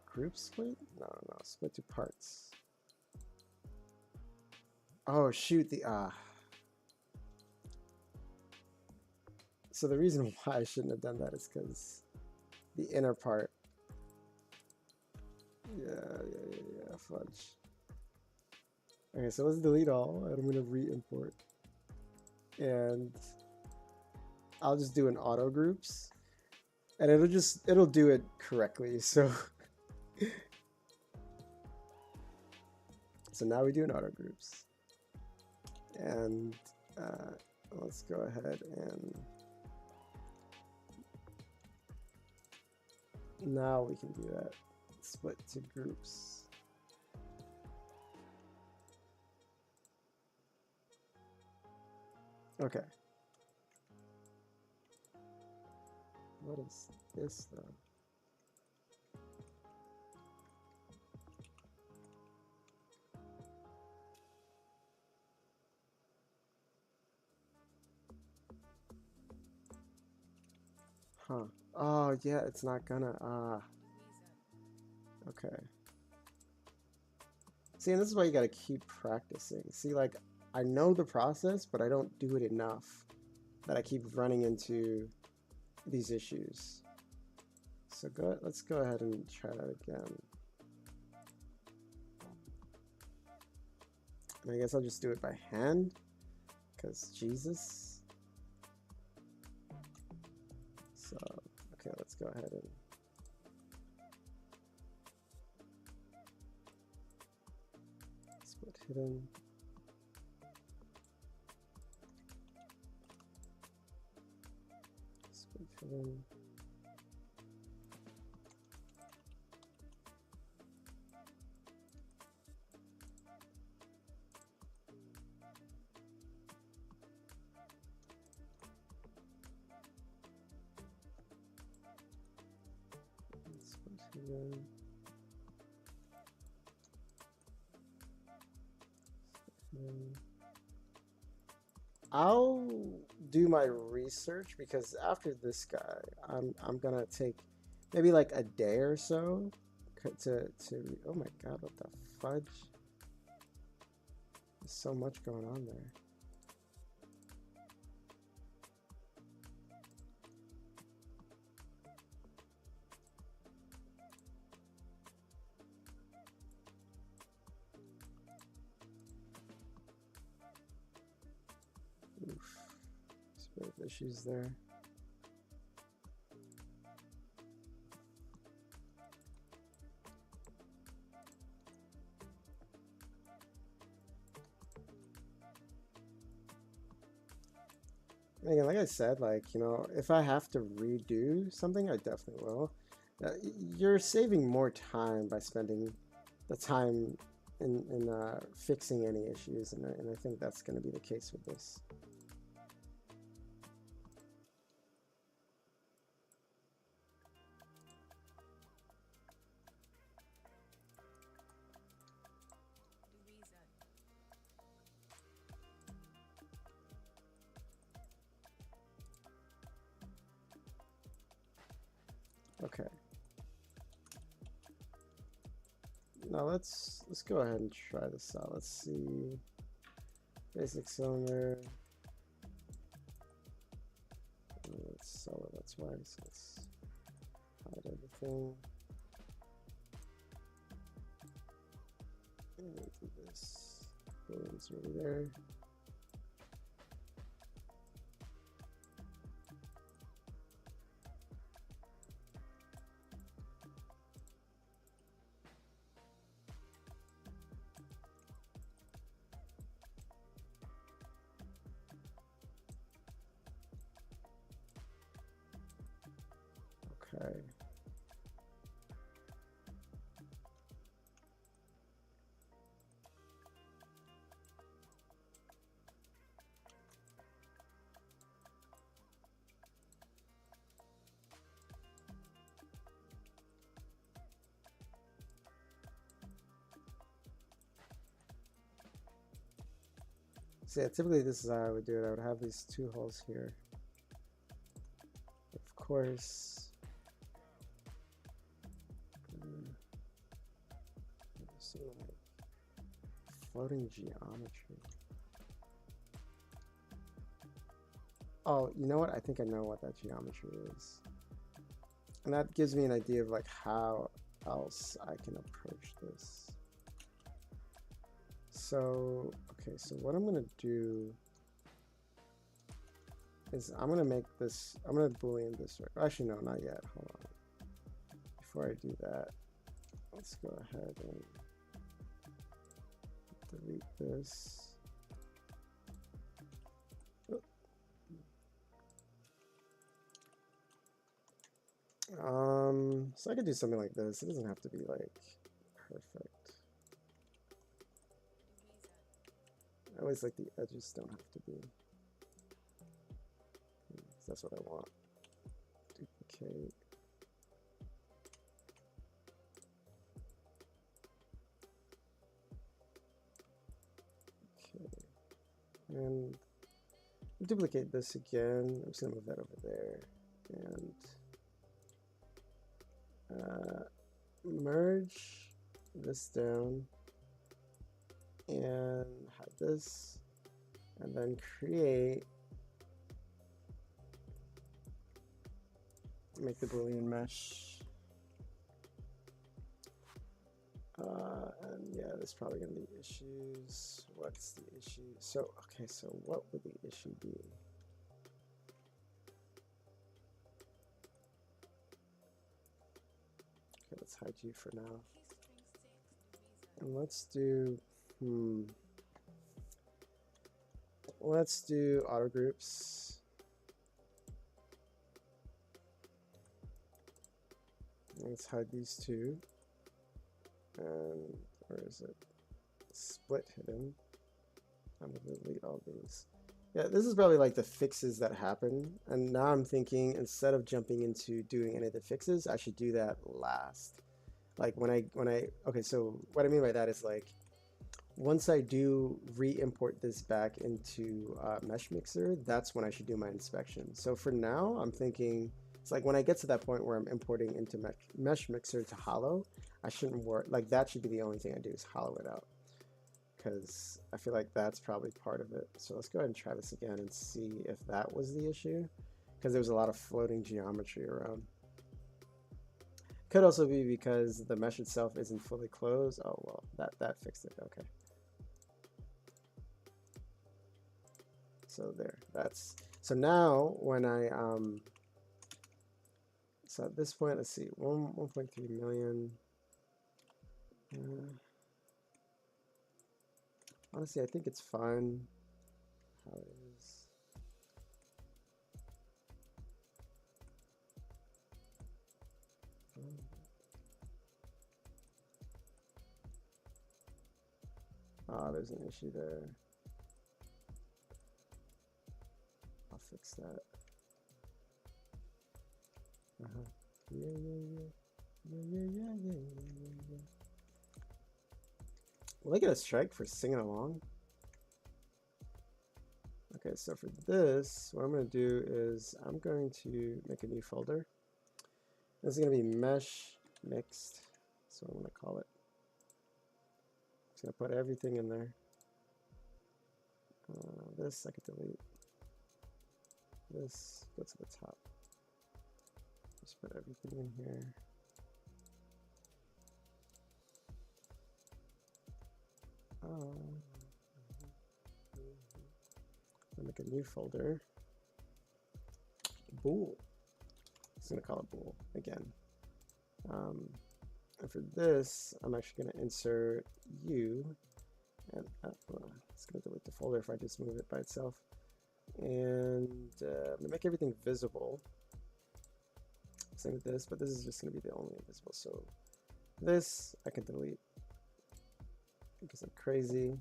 Speaker 1: group split. No, split to parts. Oh shoot, the so the reason why I shouldn't have done that is because the inner part. Yeah, fudge. Okay, so let's delete all, and I'm gonna re-import, and I'll just do an auto groups, and it'll do it correctly. So so now we do an auto groups, and let's go ahead and now we can do that. Split to groups. Okay. What is this though? Huh. Oh yeah, it's not gonna okay. See, and this is why you gotta keep practicing. See, like I know the process, but I don't do it enough that I keep running into these issues. So let's go ahead and try that again. And I guess I'll just do it by hand, because Jesus. So, okay, let's go ahead and split hidden. Split hidden. 7. I'll do my research because after this guy, I'm gonna take maybe like a day or so to oh my god, what the fudge? There's so much going on there. Oof. There's a bit of issues there. Again, like I said, like, you know, if I have to redo something, I definitely will. You're saving more time by spending the time in fixing any issues, and I think that's going to be the case with this. Okay. Now let's go ahead and try this out. Let's see. Basic cylinder. Let's sell it. That's why. So let's hide everything. And do this. Balloons over there. Okay. So yeah, typically this is how I would do it. I would have these two holes here. Of course, some like floating geometry. Oh, you know what? I think I know what that geometry is. And that gives me an idea of like how else I can approach this. So, okay, so what I'm gonna do is I'm gonna make this, I'm gonna boolean this, right? Actually, no, not yet, hold on. Before I do that, let's go ahead and delete this. So I could do something like this. It doesn't have to be like perfect. I always like the edges don't have to be. That's what I want. Duplicate. Okay. And duplicate this again. I'm just gonna move that over there. And merge this down and hide this, and then create, make the Boolean mesh. And yeah, there's probably gonna be issues. What's the issue? So, okay, so what would the issue be? Okay, let's hide you for now. And let's do, let's do auto groups. Let's hide these two. And where is it? Split hidden. I'm gonna delete all these. Yeah, this is probably like the fixes that happen. And now I'm thinking instead of jumping into doing any of the fixes, I should do that last. Like okay, so what I mean by that is like once I do re-import this back into Mesh Mixer, that's when I should do my inspection. So for now, I'm thinking it's like when I get to that point where I'm importing into Mesh Mixer to hollow, I shouldn't work, like that should be the only thing I do is hollow it out, because I feel like that's probably part of it. So let's go ahead and try this again and see if that was the issue, because there was a lot of floating geometry around. Could also be because the mesh itself isn't fully closed. Oh well, that fixed it. Okay. So there, so now when I so at this point, let's see, 1.3 million. Honestly, I think it's fine how it is. Oh, there's an issue there. I'll fix that. Yeah. Will I get a strike for singing along? Okay, so for this, what I'm going to do is I'm going to make a new folder. This is going to be mesh mixed. That's what I'm going to call it. I'm going to put everything in there. This I could delete. This, go to the top. Just put everything in here. I'll make a new folder. Bool. Just gonna call it bool again. And for this, I'm actually gonna insert you, and it's gonna delete the folder if I just move it by itself. And I'm gonna make everything visible. Same with this, but this is just gonna be the only invisible. So this I can delete because I'm crazy.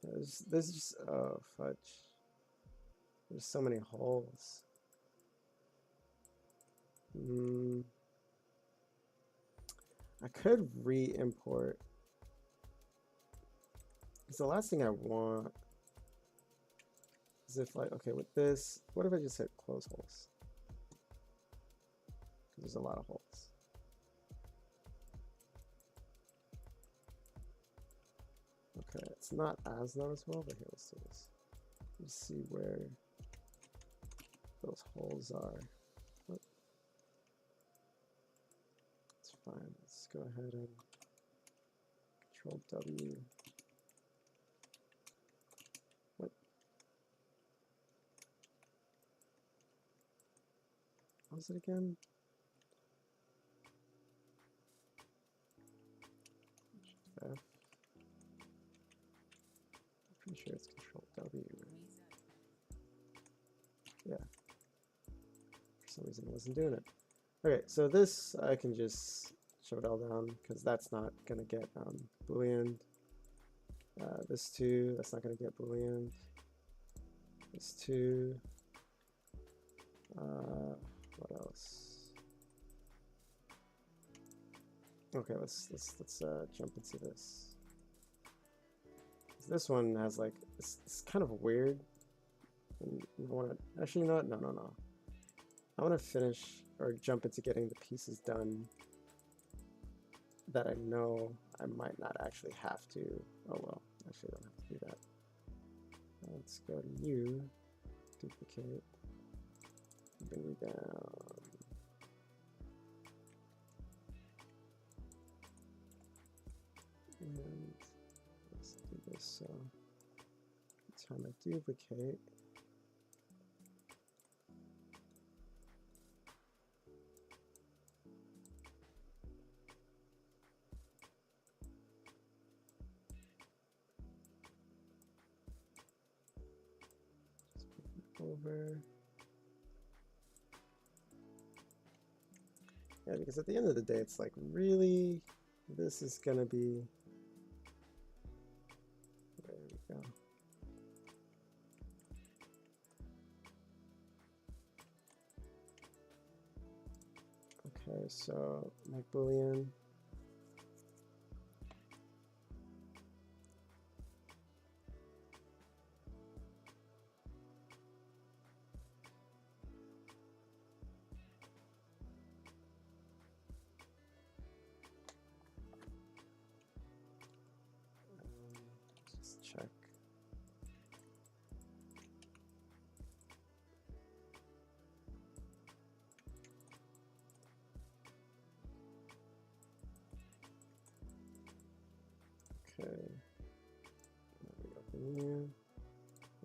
Speaker 1: There's just, oh fudge. There's so many holes. I could re-import. Because the last thing I want is if, like, okay, with this, what if I just hit close holes? Because there's a lot of holes. Okay, it's not as noticeable, but here, let's do this. Let's see where those holes are. Oh. It's fine. Let's go ahead and Control W. What? What was it again? F. I'm pretty sure it's Control W. Yeah. For some reason it wasn't doing it. Okay, so this I can just show it all down because that's not going to get Boolean. This too, that's not going to get Boolean. This too. What else? Okay, let's jump into this. This one has like it's kind of weird. And I want to actually not. No. I want to finish or jump into getting the pieces done that I know I might not actually have to. Oh well, actually I don't have to do that. Let's go to new, duplicate, bring you down. And let's do this. So time I duplicate. Over. Yeah, because at the end of the day, it's like, really, this is gonna be. There we go. Okay, so make Boolean. Just check. Okay. Now we open new.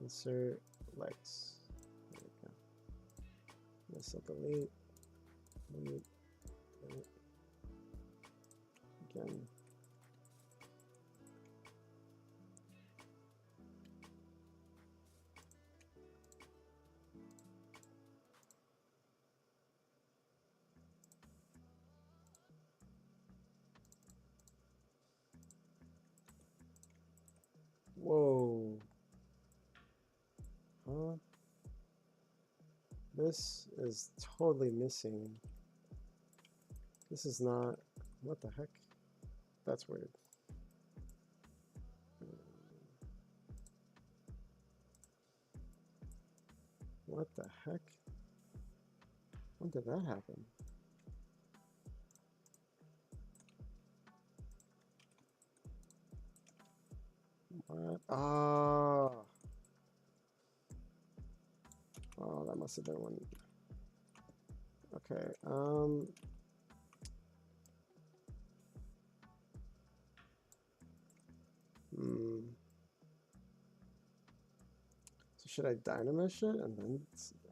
Speaker 1: Insert legs. There we go. This will delete. Delete. Delete. Again. Whoa. Huh? This is totally missing. This is not. What the heck? That's weird. What the heck? When did that happen? What? Ah. Oh, that must have been one. Okay. So should I dynamesh it and then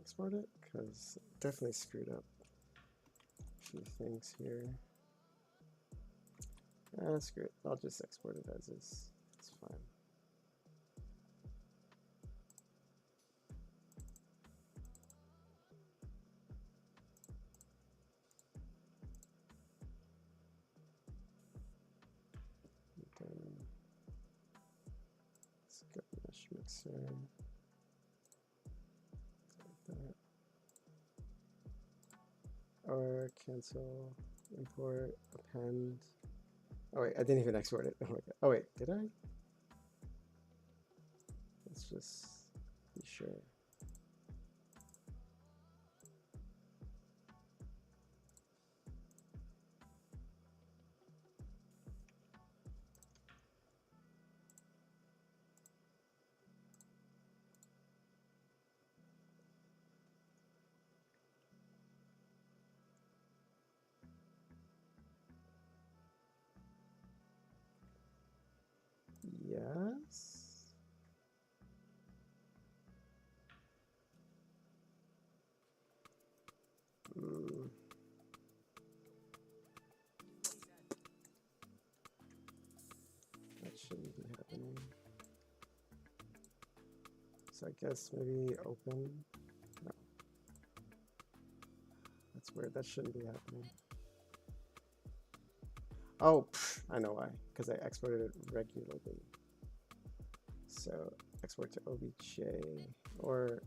Speaker 1: export it? Because definitely screwed up a few things here. Screw it. I'll just export it as is. It's fine. Let's go mesh mixer. Like that. Or cancel, import, append. Oh wait, I didn't even export it. Oh my god. Oh wait, did I? Let's just be sure. Yes. That shouldn't be happening. So I guess maybe open. No. That's weird. That shouldn't be happening. Oh, I know why. Because I exported it regularly. So export to obj, or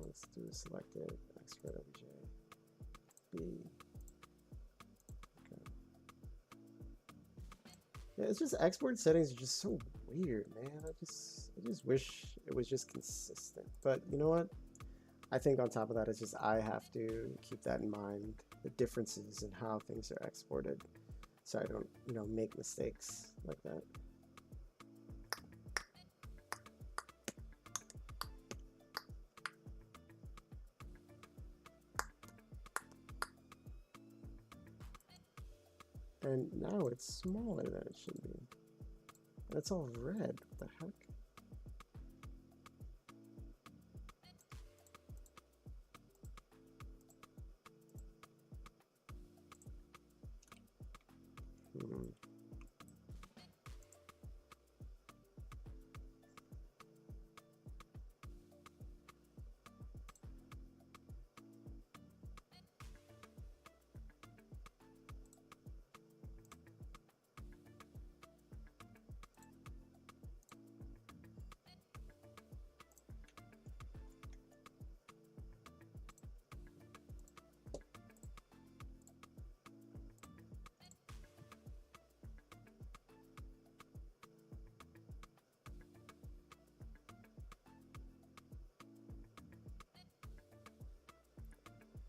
Speaker 1: let's do selected, export obj, B. Okay. Yeah, it's just export settings are just so weird, man. I just wish it was just consistent. But you know what? I think on top of that, it's just I have to keep that in mind, the differences in how things are exported, so I don't, make mistakes like that. And now it's smaller than it should be. And it's all red. What the heck?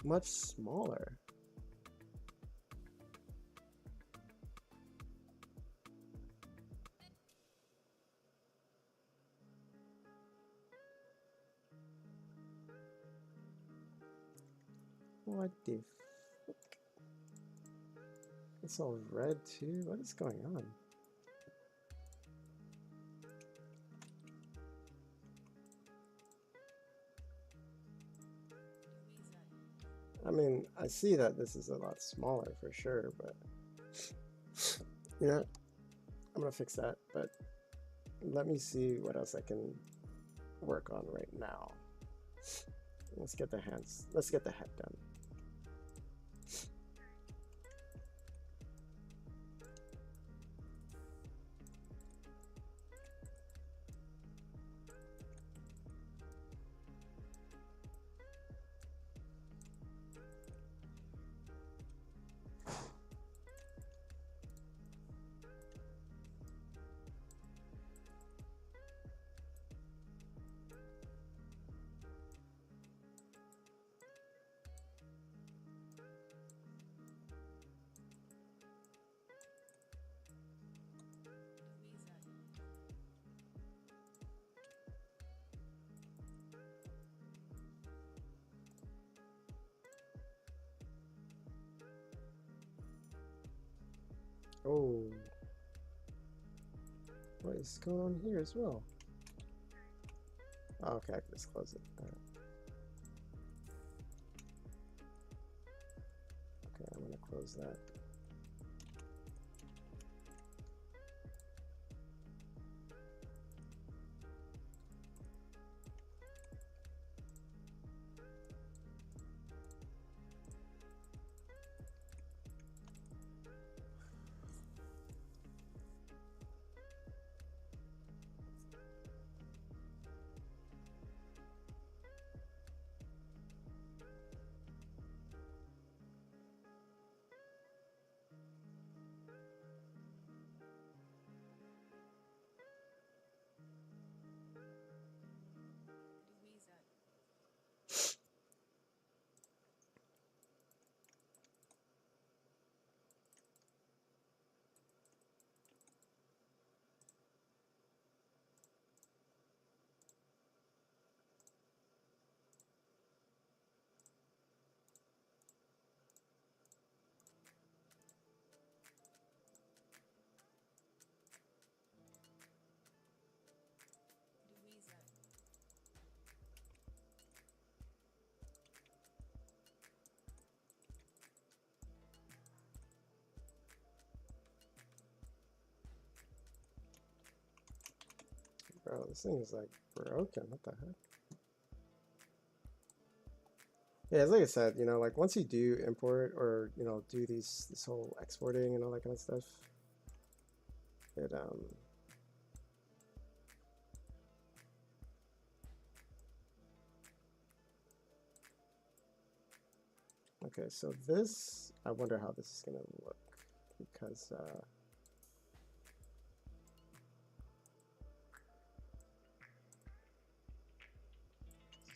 Speaker 1: much smaller. What the fuck? It's all red too? What is going on? I mean, I see that this is a lot smaller for sure, but you know, I'm gonna fix that, but let me see what else I can work on right now. Let's get the hands, let's get the head done. Oh, what is going on here as well? Oh, okay, I can just close it. All right. Okay, I'm gonna close that. Bro, this thing is like broken. What the heck? Yeah, it's like I said, you know, like once you do import or, you know, do this whole exporting and all that kind of stuff, it okay, so this, I wonder how this is gonna look because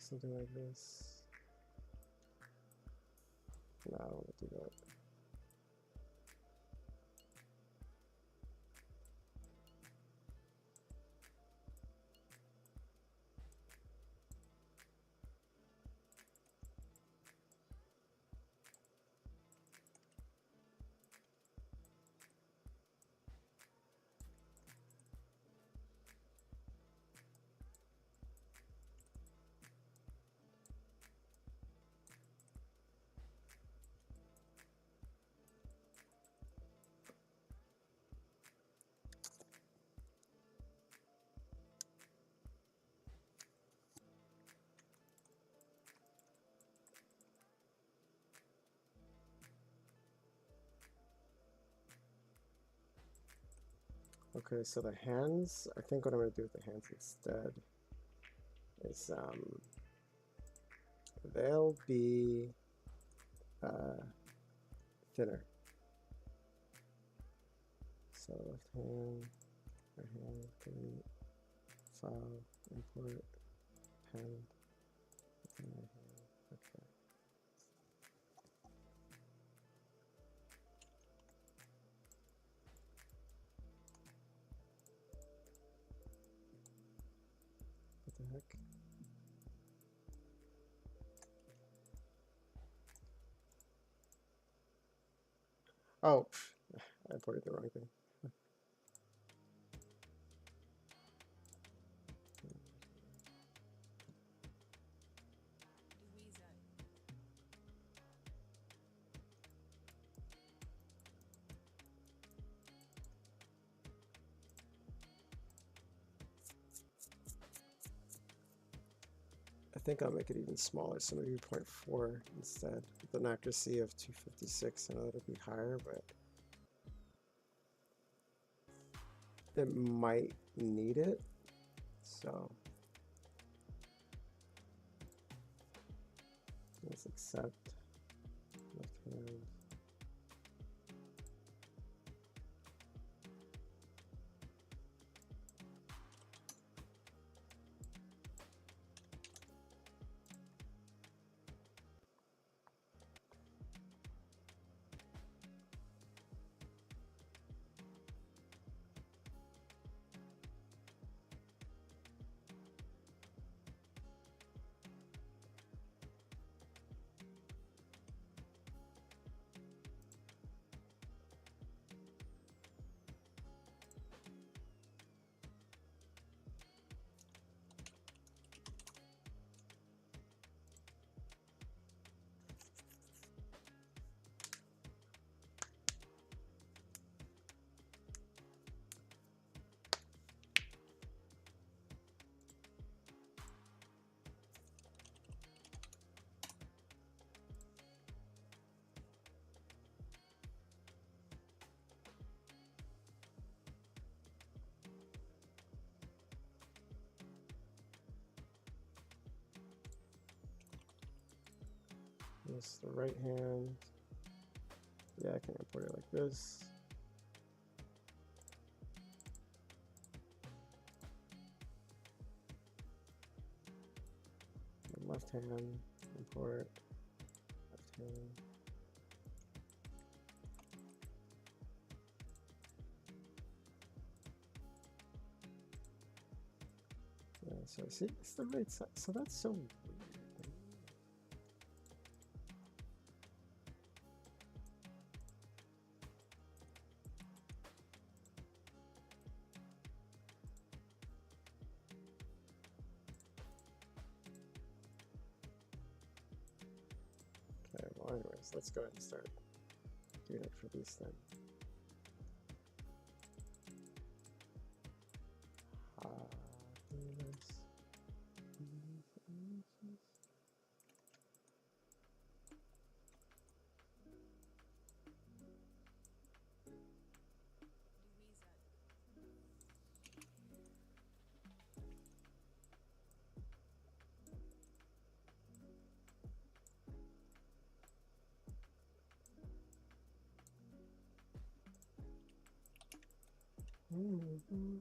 Speaker 1: something like this. No, I don't want to do that. Okay, so the hands, I think what I'm going to do with the hands instead is they'll be thinner. So left hand, right hand, delete, file, import, pen, right hand, okay. Oh, I imported the wrong thing. I think I'll make it even smaller, so maybe 0.4 instead, with an accuracy of 256. I know that'll be higher, but it might need it. So let's accept left hand. This the right hand. Yeah, I can import it like this. And left hand, import, left hand. Yeah, so see, it's the right side. So that's so weird. Okay, well anyways, let's go ahead and start doing it for these then. Mm-hmm.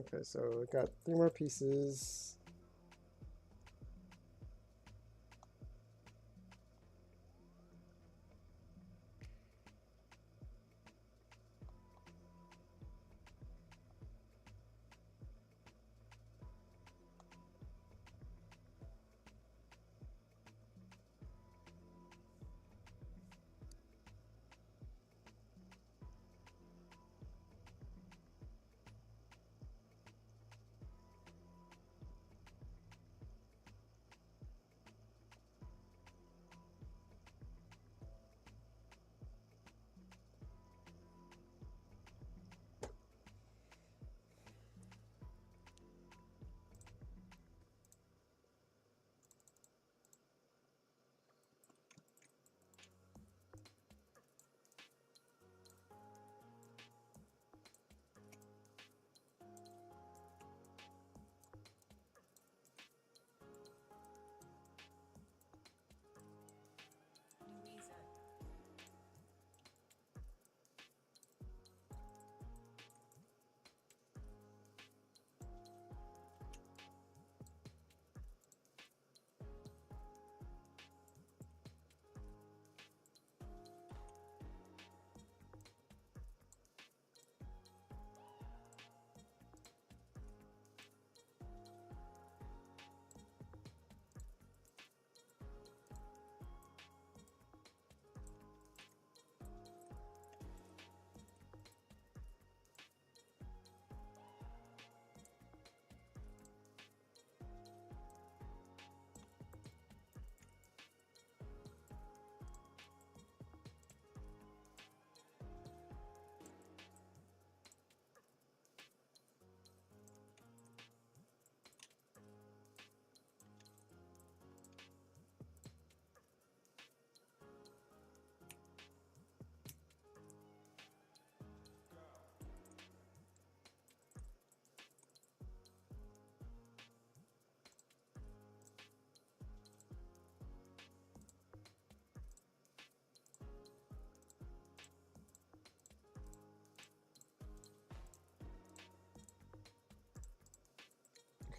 Speaker 1: Okay, so we got 3 more pieces.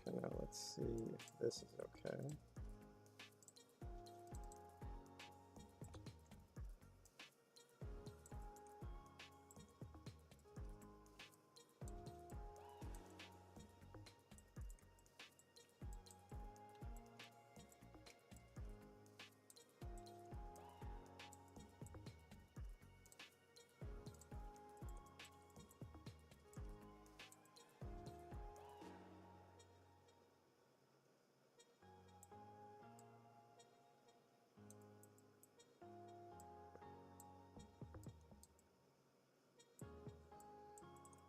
Speaker 1: Okay, now let's see if this is okay.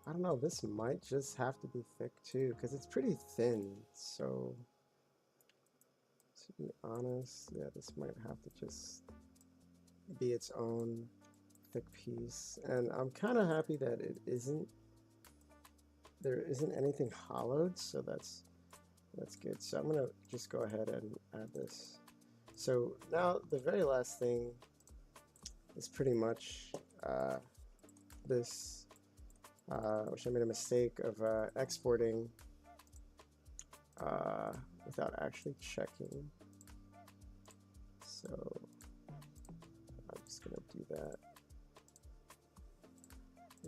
Speaker 1: I don't know, this might just have to be thick too, because it's pretty thin. So, to be honest, yeah, this might have to just be its own thick piece. And I'm kind of happy that it isn't, there isn't anything hollowed, so that's good. So I'm gonna just go ahead and add this. So now the very last thing is pretty much this, which I made a mistake of exporting without actually checking. So I'm just gonna do that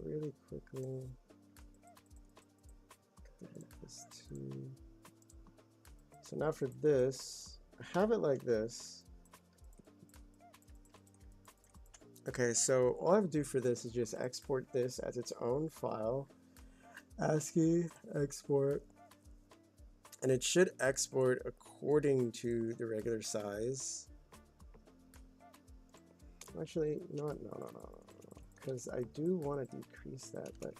Speaker 1: really quickly. Delete this too. So now for this, I have it like this. Okay, so all I have to do for this is just export this as its own file, ASCII export, and it should export according to the regular size. Actually, no, because I do want to decrease that, but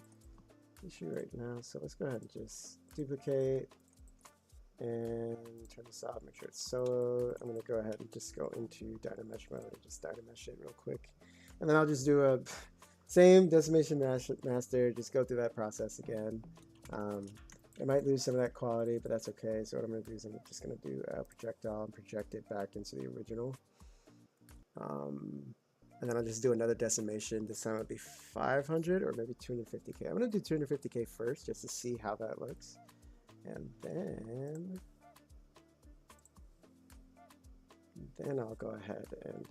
Speaker 1: issue right now. So let's go ahead and just duplicate and turn this off, make sure it's solo. I'm going to go ahead and just go into Dynamesh mode and just Dynamesh it real quick. And then I'll just do a same decimation master, just go through that process again. It might lose some of that quality, but that's okay. So what I'm going to do is I'm just going to do a projectile and project it back into the original. And then I'll just do another decimation. This time it'll be 500 or maybe 250K. I'm going to do 250K first just to see how that looks. And then I'll go ahead and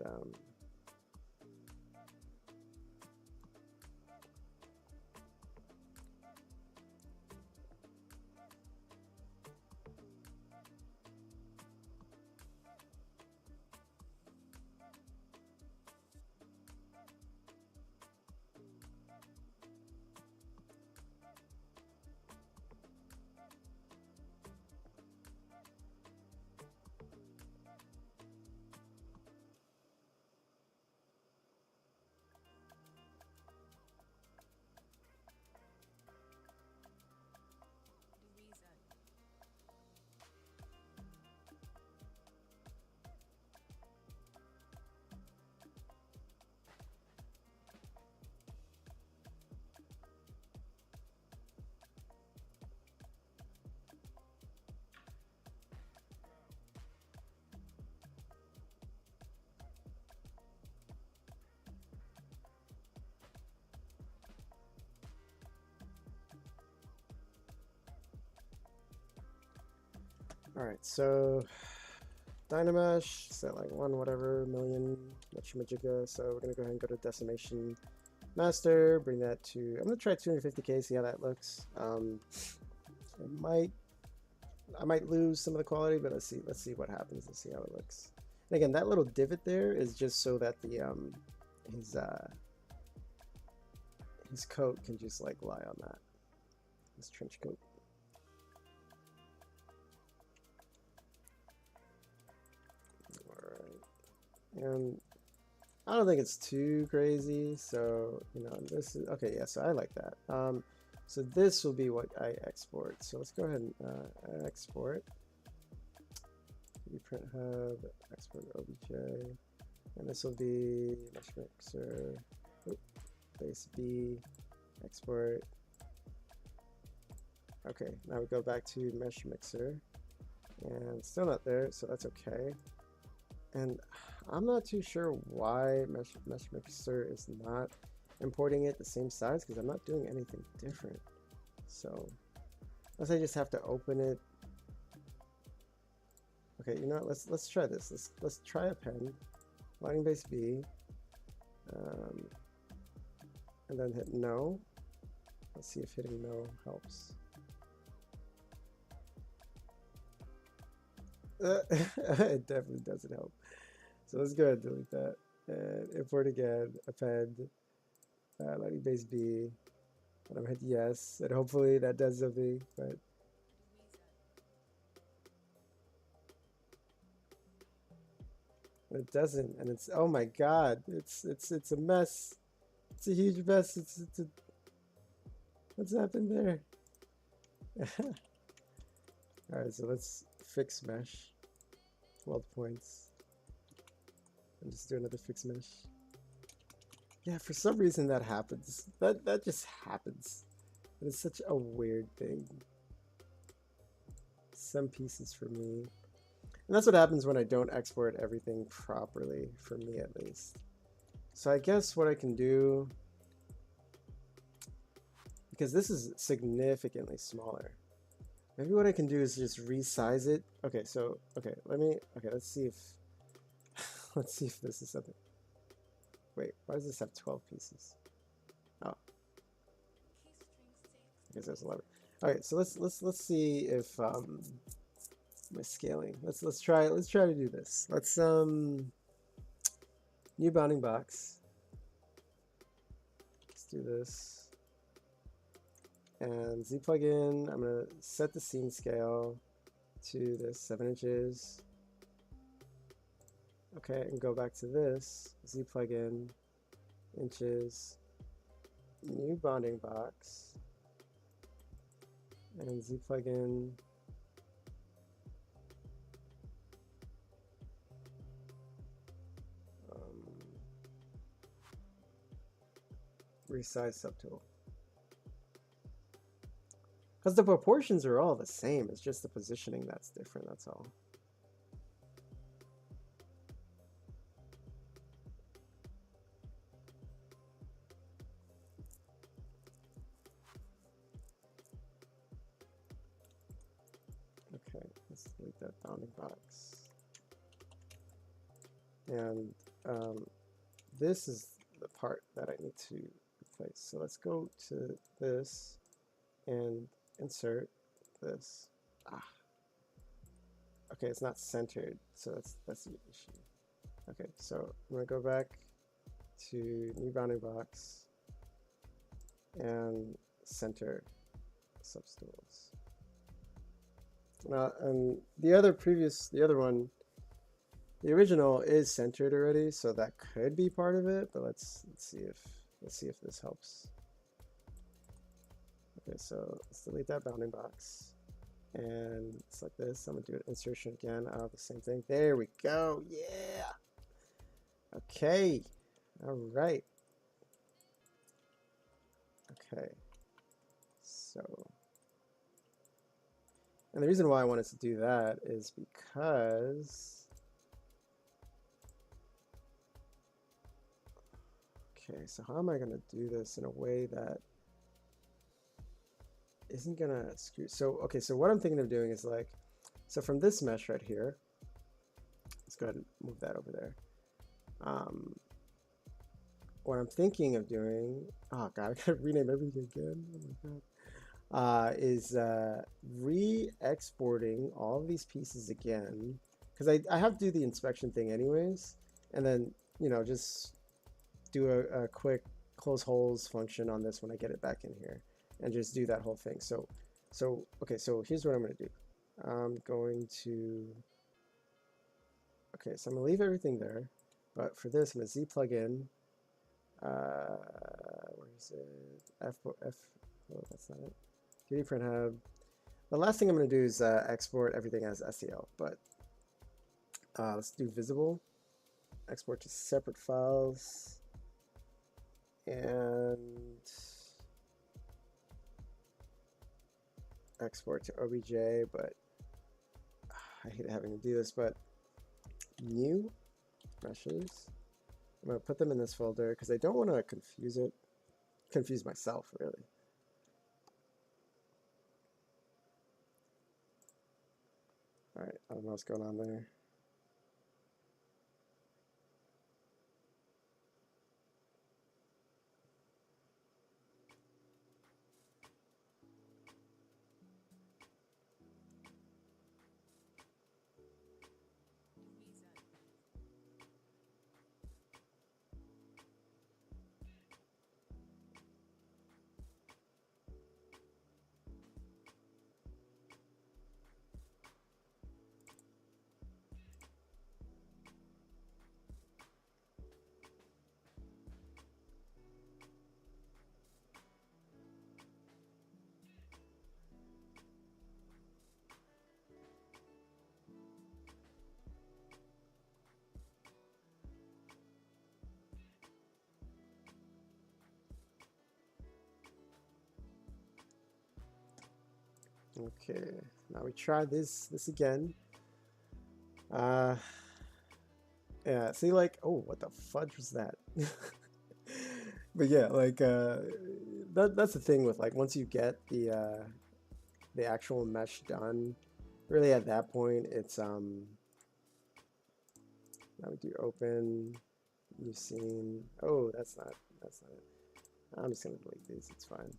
Speaker 1: all right, so Dynamesh, set like 1 whatever million Machimajiga. So we're gonna go ahead and go to decimation master, bring that to, I'm gonna try 250K, see how that looks. I might lose some of the quality, but let's see what happens. Let's see how it looks. And again, that little divot there is just so that the his coat can just like lie on that. His trench coat. And I don't think it's too crazy, so you know, this is okay. Yeah, so I like that. So this will be what I export. So let's go ahead and export. Print hub, export obj, and this will be mesh mixer. Base B, export. Okay, now we go back to mesh mixer, and still not there, so that's okay. And I'm not too sure why mesh mixer is not importing it the same size, because I'm not doing anything different. So unless I just have to open it. Okay, you know what? Let's try this. Let's try append, Lightning Base B, and then hit no. Let's see if hitting no helps. It definitely doesn't help. So let's go ahead and delete that and import again, append, Lightning Base B, and I'm gonna hit yes, and hopefully that does something, but it doesn't. And it's, oh my god, it's a mess. It's a huge mess. What's happened there? All right, so let's fix mesh, 12 points, and just do another fix mesh. Yeah, for some reason that happens. That just happens. And it's such a weird thing. Some pieces for me. And that's what happens when I don't export everything properly, for me at least. So I guess what I can do, because this is significantly smaller, maybe what I can do is just resize it. Okay, so, okay, let's see if, let's see if this is something. Wait, why does this have 12 pieces? Oh. I guess there's 11. Okay, so let's see if my scaling. Let's try to do this. Let's new bounding box. Let's do this. And Z plugin, I'm gonna set the scene scale to this 7 inches. Okay, and go back to this Z plugin, inches, new bounding box, and Z plugin. Resize subtool. Because the proportions are all the same, it's just the positioning that's different, that's all. let's delete that bounding box. And this is the part that I need to replace. So let's go to this and insert this. Okay, it's not centered, so that's the issue. Okay, so I'm gonna go back to new bounding box and center substools. And the other one, the original is centered already, so that could be part of it. But let's see if this helps. Okay, so let's delete that bounding box, and it's like this. I'm gonna do an insertion again out of the same thing. There we go. Yeah. Okay. All right. Okay. So, and the reason why I wanted to do that is because, okay, so how am I gonna do this in a way that isn't gonna screw? So, okay, so what I'm thinking of doing is like, so from this mesh right here, let's go ahead and move that over there. What I'm thinking of doing, oh God, I gotta rename everything again. Oh my God. Is re-exporting all of these pieces again, because I have to do the inspection thing anyways, and then, you know, just do a quick close holes function on this when I get it back in here, and just do that whole thing. So okay, so here's what I'm going to do. I'm going to, okay, so I'm going to leave everything there, but for this, I'm going to Z plug in. Where is it? Oh, that's not it. 3D Print Hub. The last thing I'm going to do is export everything as STL, but let's do visible. Export to separate files. And export to OBJ, but I hate having to do this, but new meshes. I'm going to put them in this folder because I don't want to confuse myself, really. All right, I don't know what's going on there. Okay, now we try this again. Yeah, see, like, oh, what the fudge was that? But yeah, like that's the thing with, like, once you get the actual mesh done, really at that point it's now we do open new scene. Oh, that's not it. I'm just gonna delete these, it's fine.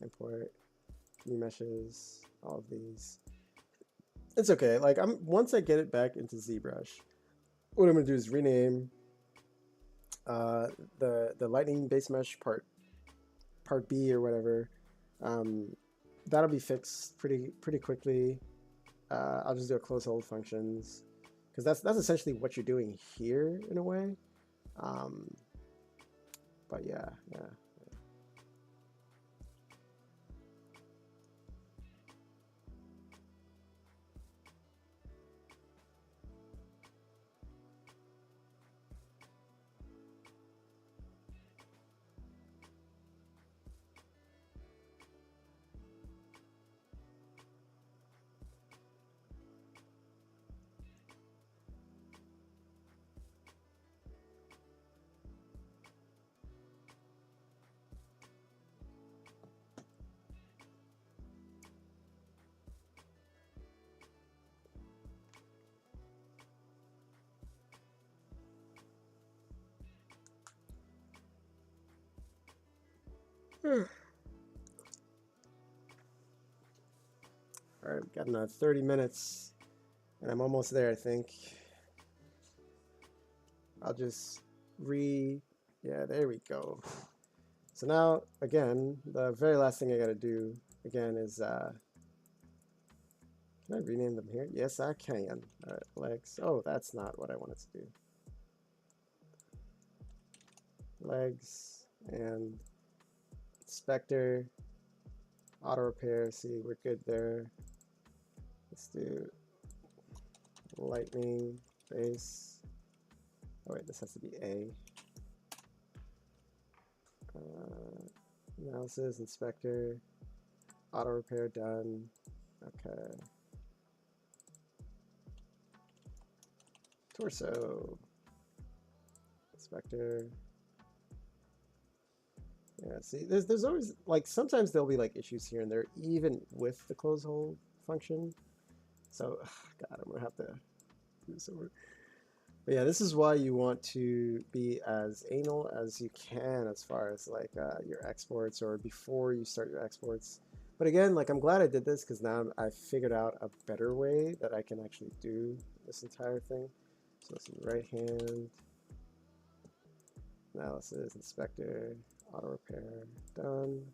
Speaker 1: Import new meshes, all of these. It's okay. Like, once I get it back into ZBrush, what I'm gonna do is rename the lightning base mesh part B or whatever. That'll be fixed pretty quickly. I'll just do a close hold functions, because that's essentially what you're doing here in a way. But yeah. All right, we've got another 30 minutes, and I'm almost there, I think. I'll just yeah, there we go. So now, again, the very last thing I gotta do, again, is, can I rename them here? Yes, I can. All right, legs. Oh, that's not what I wanted to do. Legs and inspector, auto repair. See, we're good there. Let's do lightning base. Oh wait, this has to be A. Analysis, inspector, auto repair done. Okay. Torso, inspector. Yeah, see, there's always, like, sometimes there'll be like issues here and there, even with the close hold function. So, God, I'm gonna have to do this over. But yeah, this is why you want to be as anal as you can as far as like your exports, or before you start your exports. But again, like, I'm glad I did this because now I figured out a better way that I can actually do this entire thing. So let's do right hand, analysis, inspector, auto repair, done.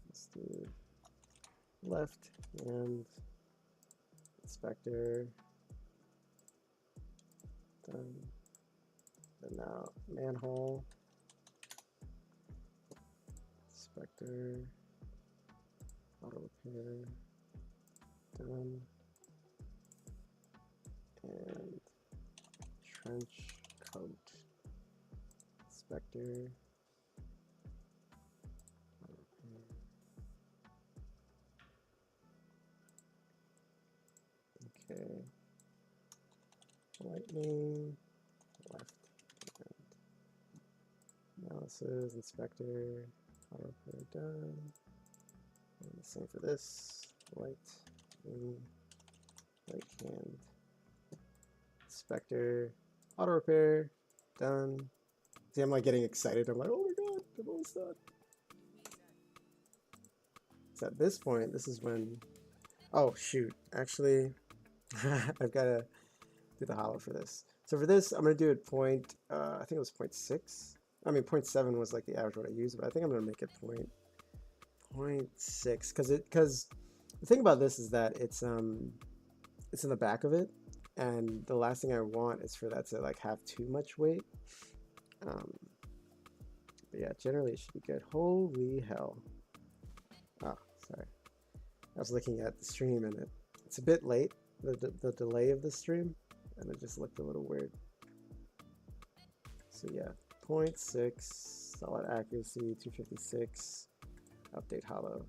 Speaker 1: Let's do left hand, inspector, done. And now manhole, inspector, auto repair, done. And trench coat, inspector, auto repair. Okay. Lightning, left hand. Analysis, inspector, auto repair done. And the same for this. Lightning, right hand. Inspector, auto repair, done. See, I'm like getting excited. I'm like, oh my god, I'm almost done. So at this point, this is when, oh shoot, actually, I've got to do the hollow for this. So for this, I'm going to do it point, I think it was 0.6. I mean, 0.7 was like the average what I used, but I think I'm going to make it 0.6 because the thing about this is that it's in the back of it, and the last thing I want is for that to like have too much weight. But yeah, generally it should be good. Holy hell. Oh, sorry. I was looking at the stream and it's a bit late, the delay of the stream, and it just looked a little weird. So yeah, 0.6, solid accuracy, 256, update hollow.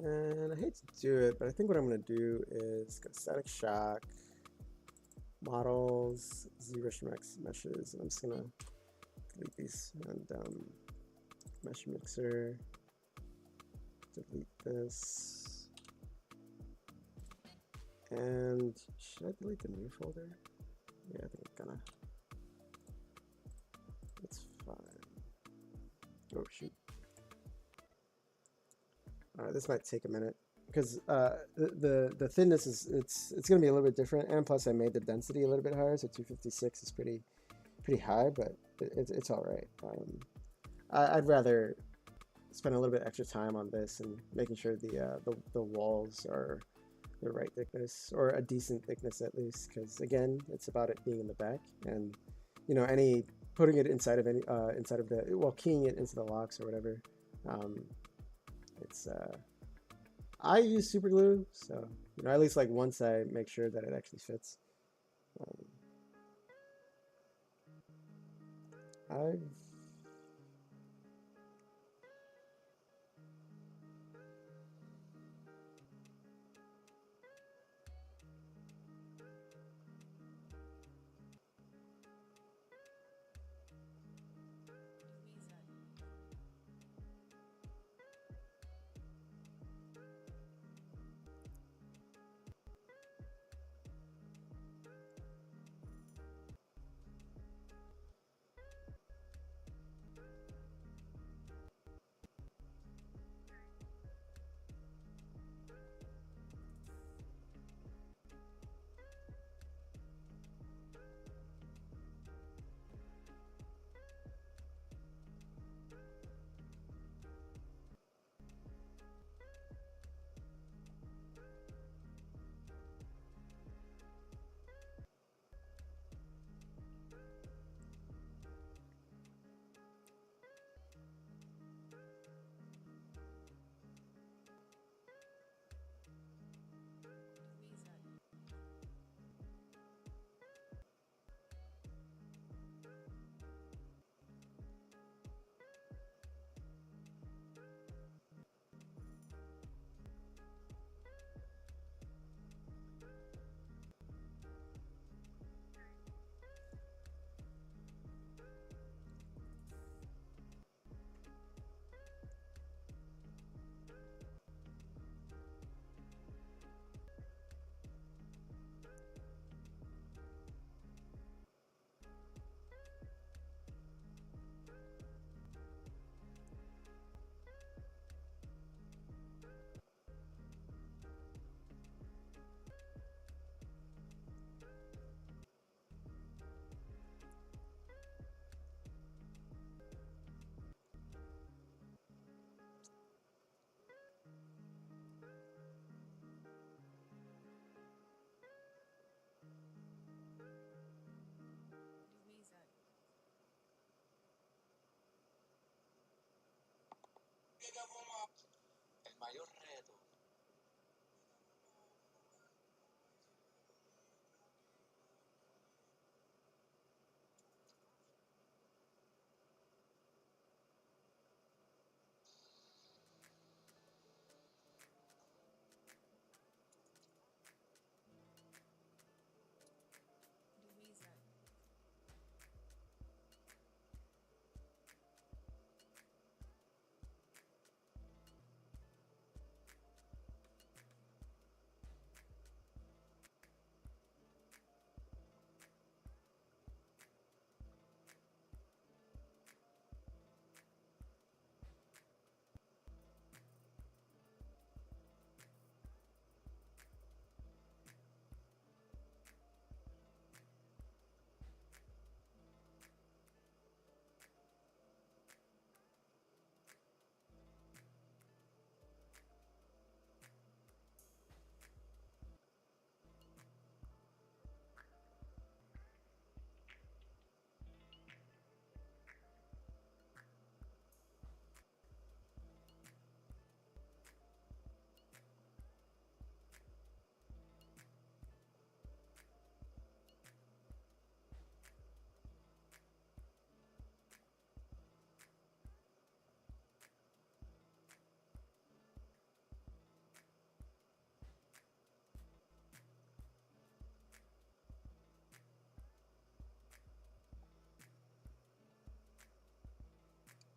Speaker 1: And I hate to do it, but I think what I'm going to do is go static shock, models, ZBrush Max meshes, and I'm just going to delete these, and mesh mixer, delete this, and should I delete the new folder? Yeah, I think I'm gonna. That's fine. Oh shoot. Alright, this might take a minute because the thinness is it's gonna be a little bit different, and plus I made the density a little bit higher, so 256 is pretty high, but it's all right. I'd rather spend a little bit extra time on this and making sure the walls are the right thickness, or a decent thickness at least, because again, it's about it being in the back, and you know, any putting it inside of any inside of the, well, keying it into the locks or whatever. It's I use super glue, so you know, at least like once I make sure that it actually fits. I've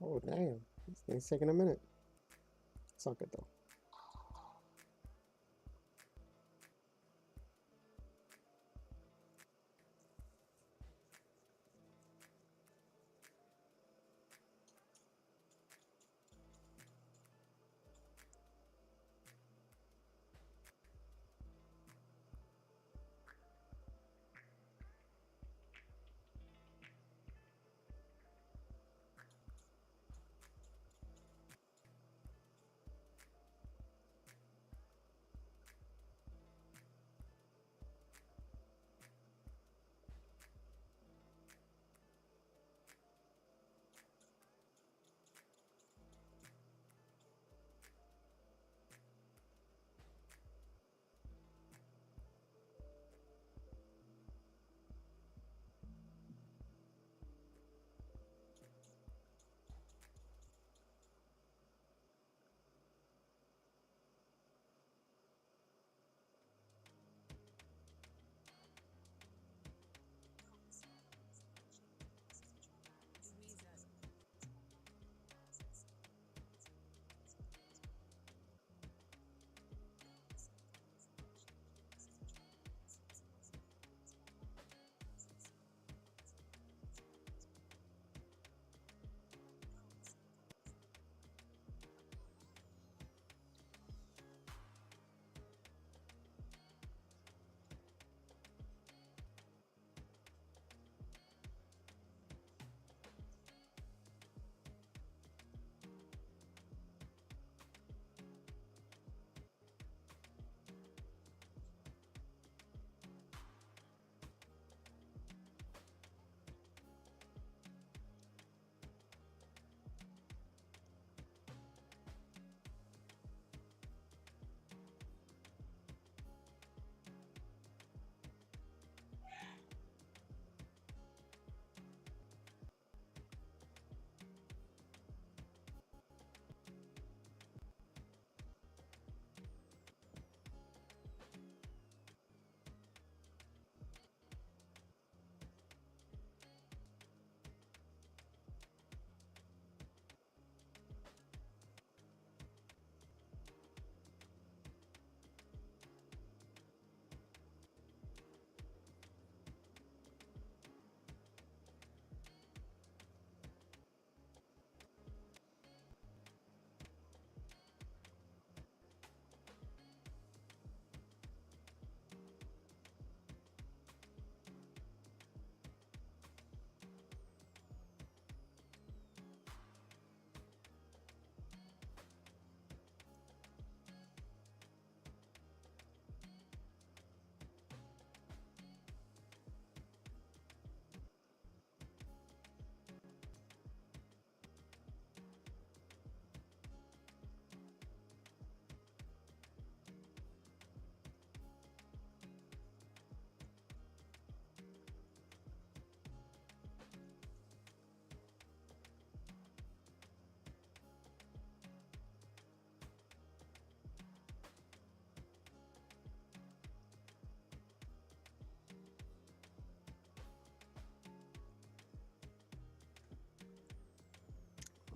Speaker 1: Oh, damn. This thing's taking a minute. It's all good though.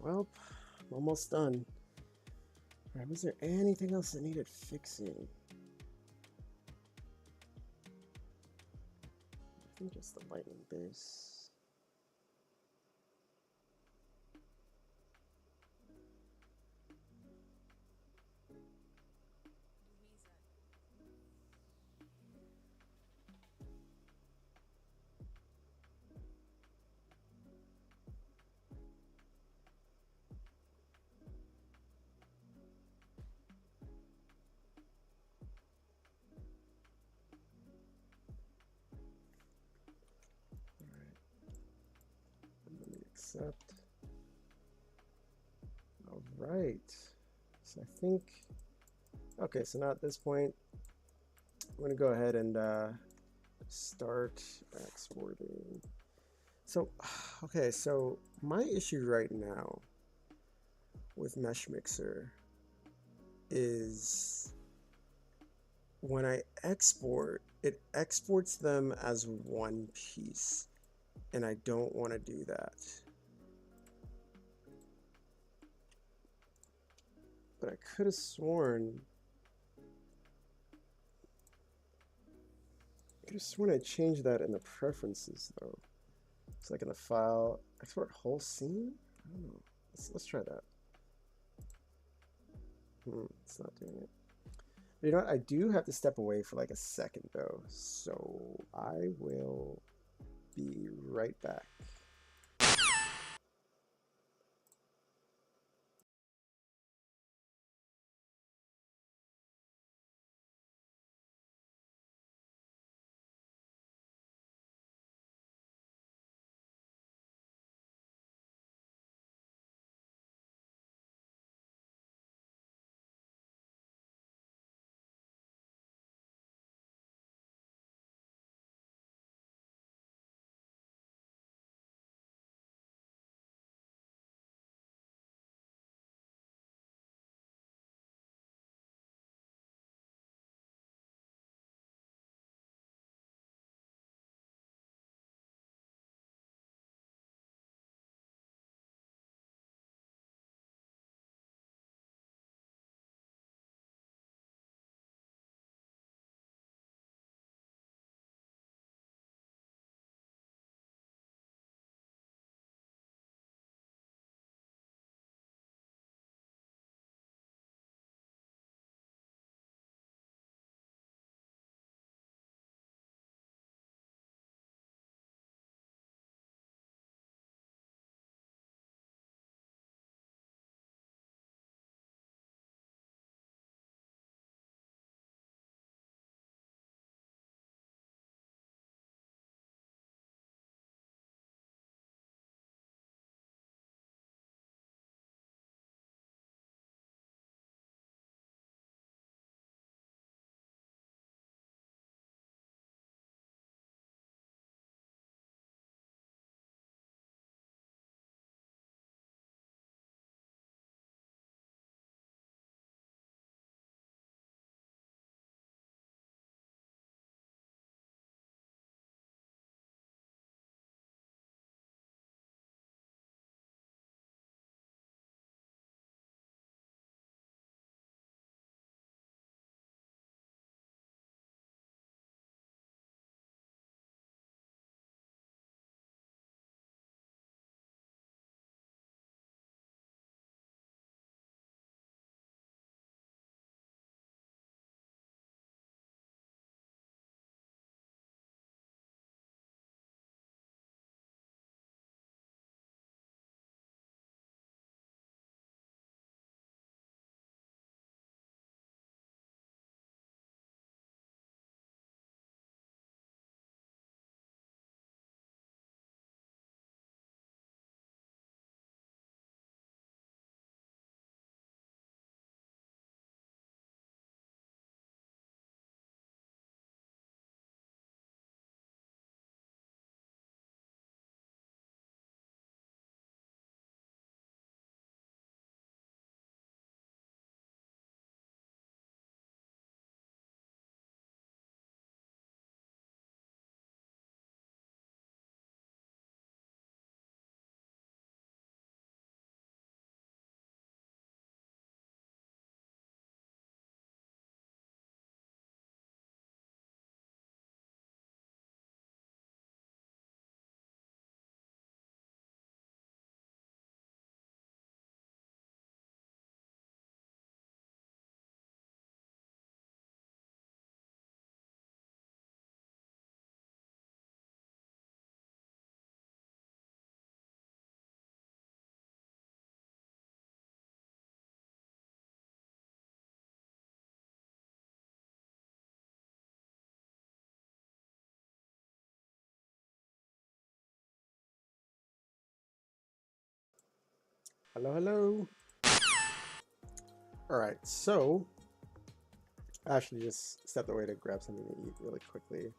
Speaker 1: well, I'm almost done. All right, was there anything else that needed fixing? I think just the lightning base. Let me accept. All right. So I think, okay, so now at this point, I'm going to go ahead and start exporting. So, okay, so my issue right now with Mesh Mixer is when I export, it exports them as one piece, and I don't want to do that. But I could have sworn I changed that in the preferences though. It's like in the file, export whole scene? I don't know. Let's try that. It's not doing it. But you know what? I do have to step away for like a second though. So I will be right back. Hello, hello. All right, so I actually just stepped away to grab something to eat really quickly.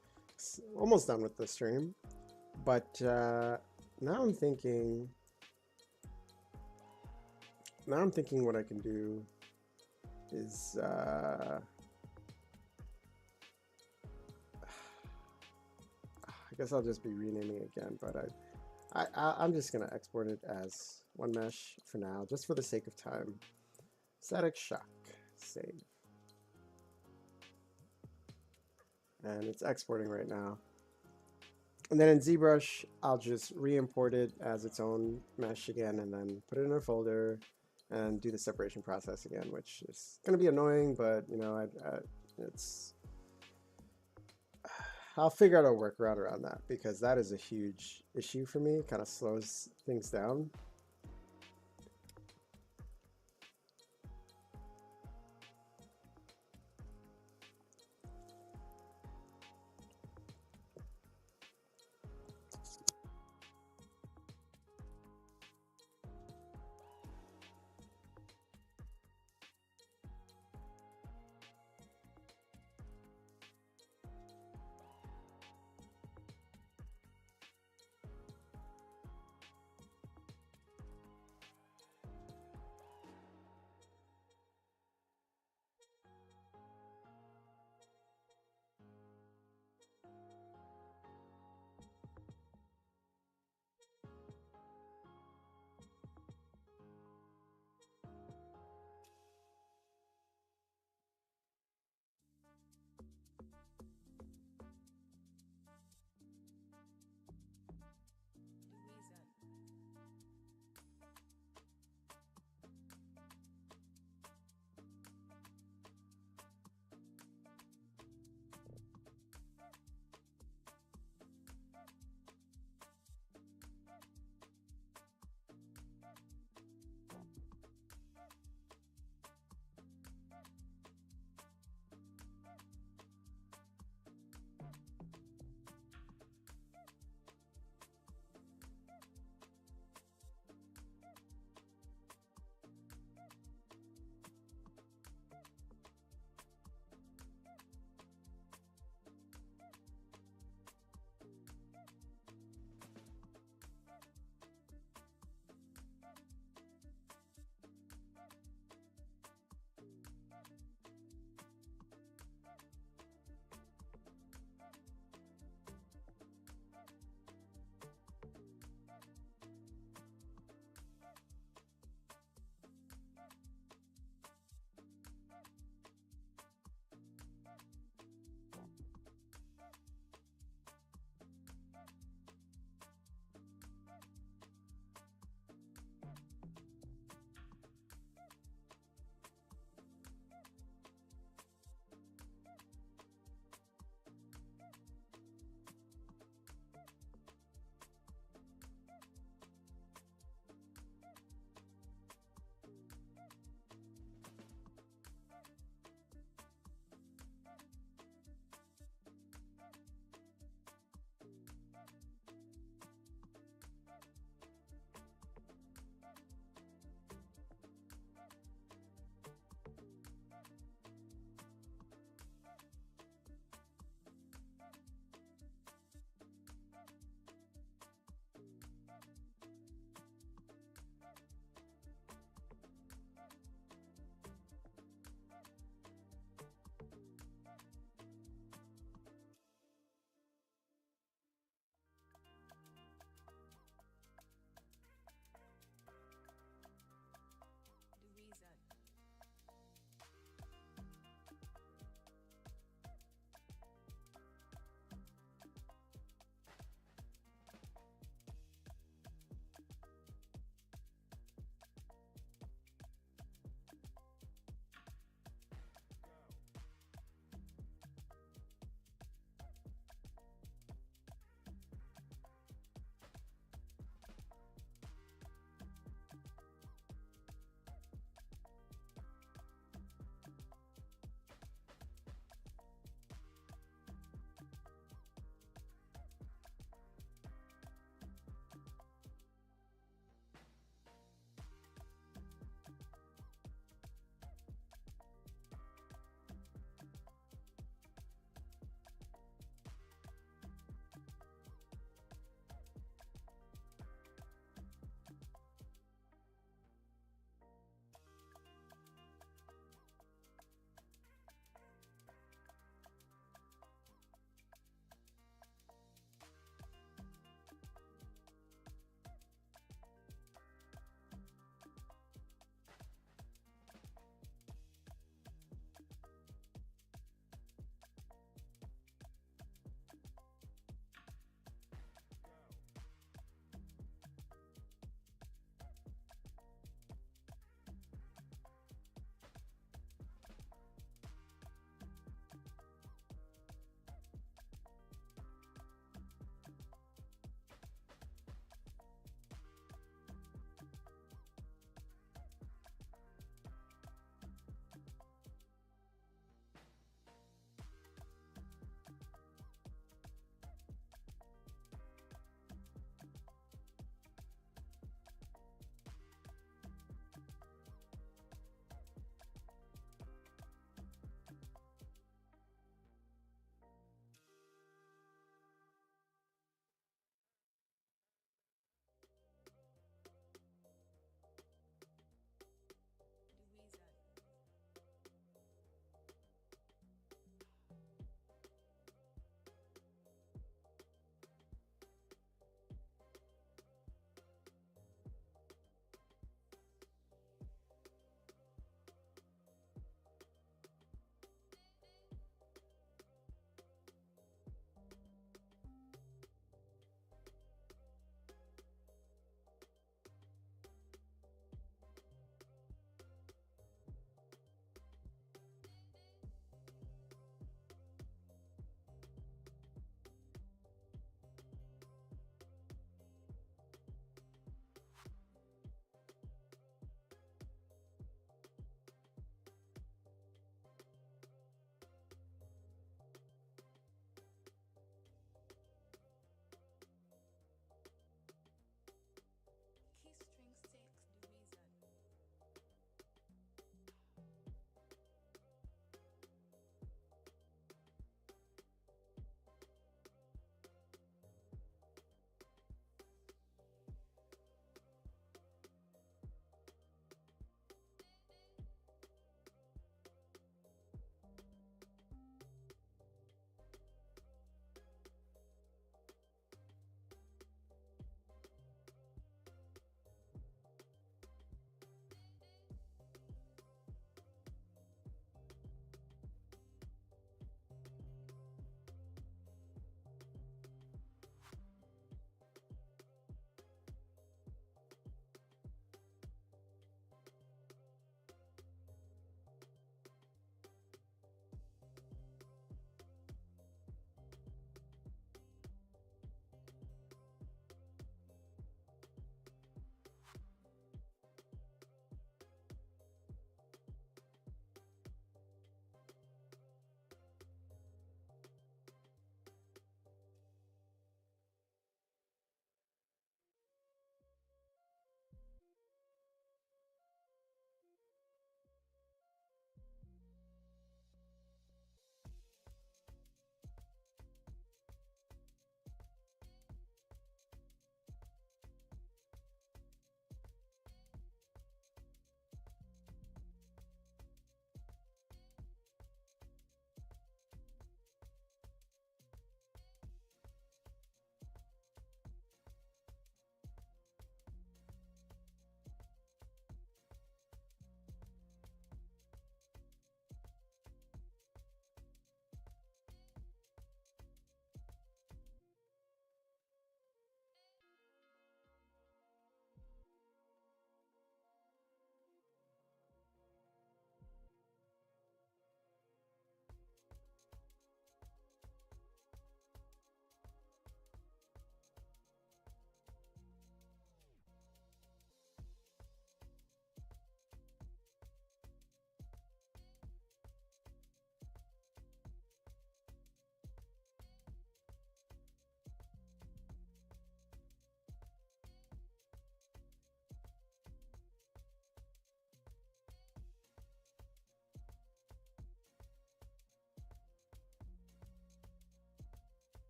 Speaker 1: Almost done with the stream, but now I'm thinking. Now I'm thinking what I can do is I guess I'll just be renaming again, but I'm just gonna export it as one mesh for now, just for the sake of time. Static Shock, save, and it's exporting right now. And then in ZBrush, I'll just re-import it as its own mesh again, and then put it in a folder and do the separation process again, which is going to be annoying, but you know, it's I'll figure out a workaround around that because that is a huge issue for me. It kind of slows things down.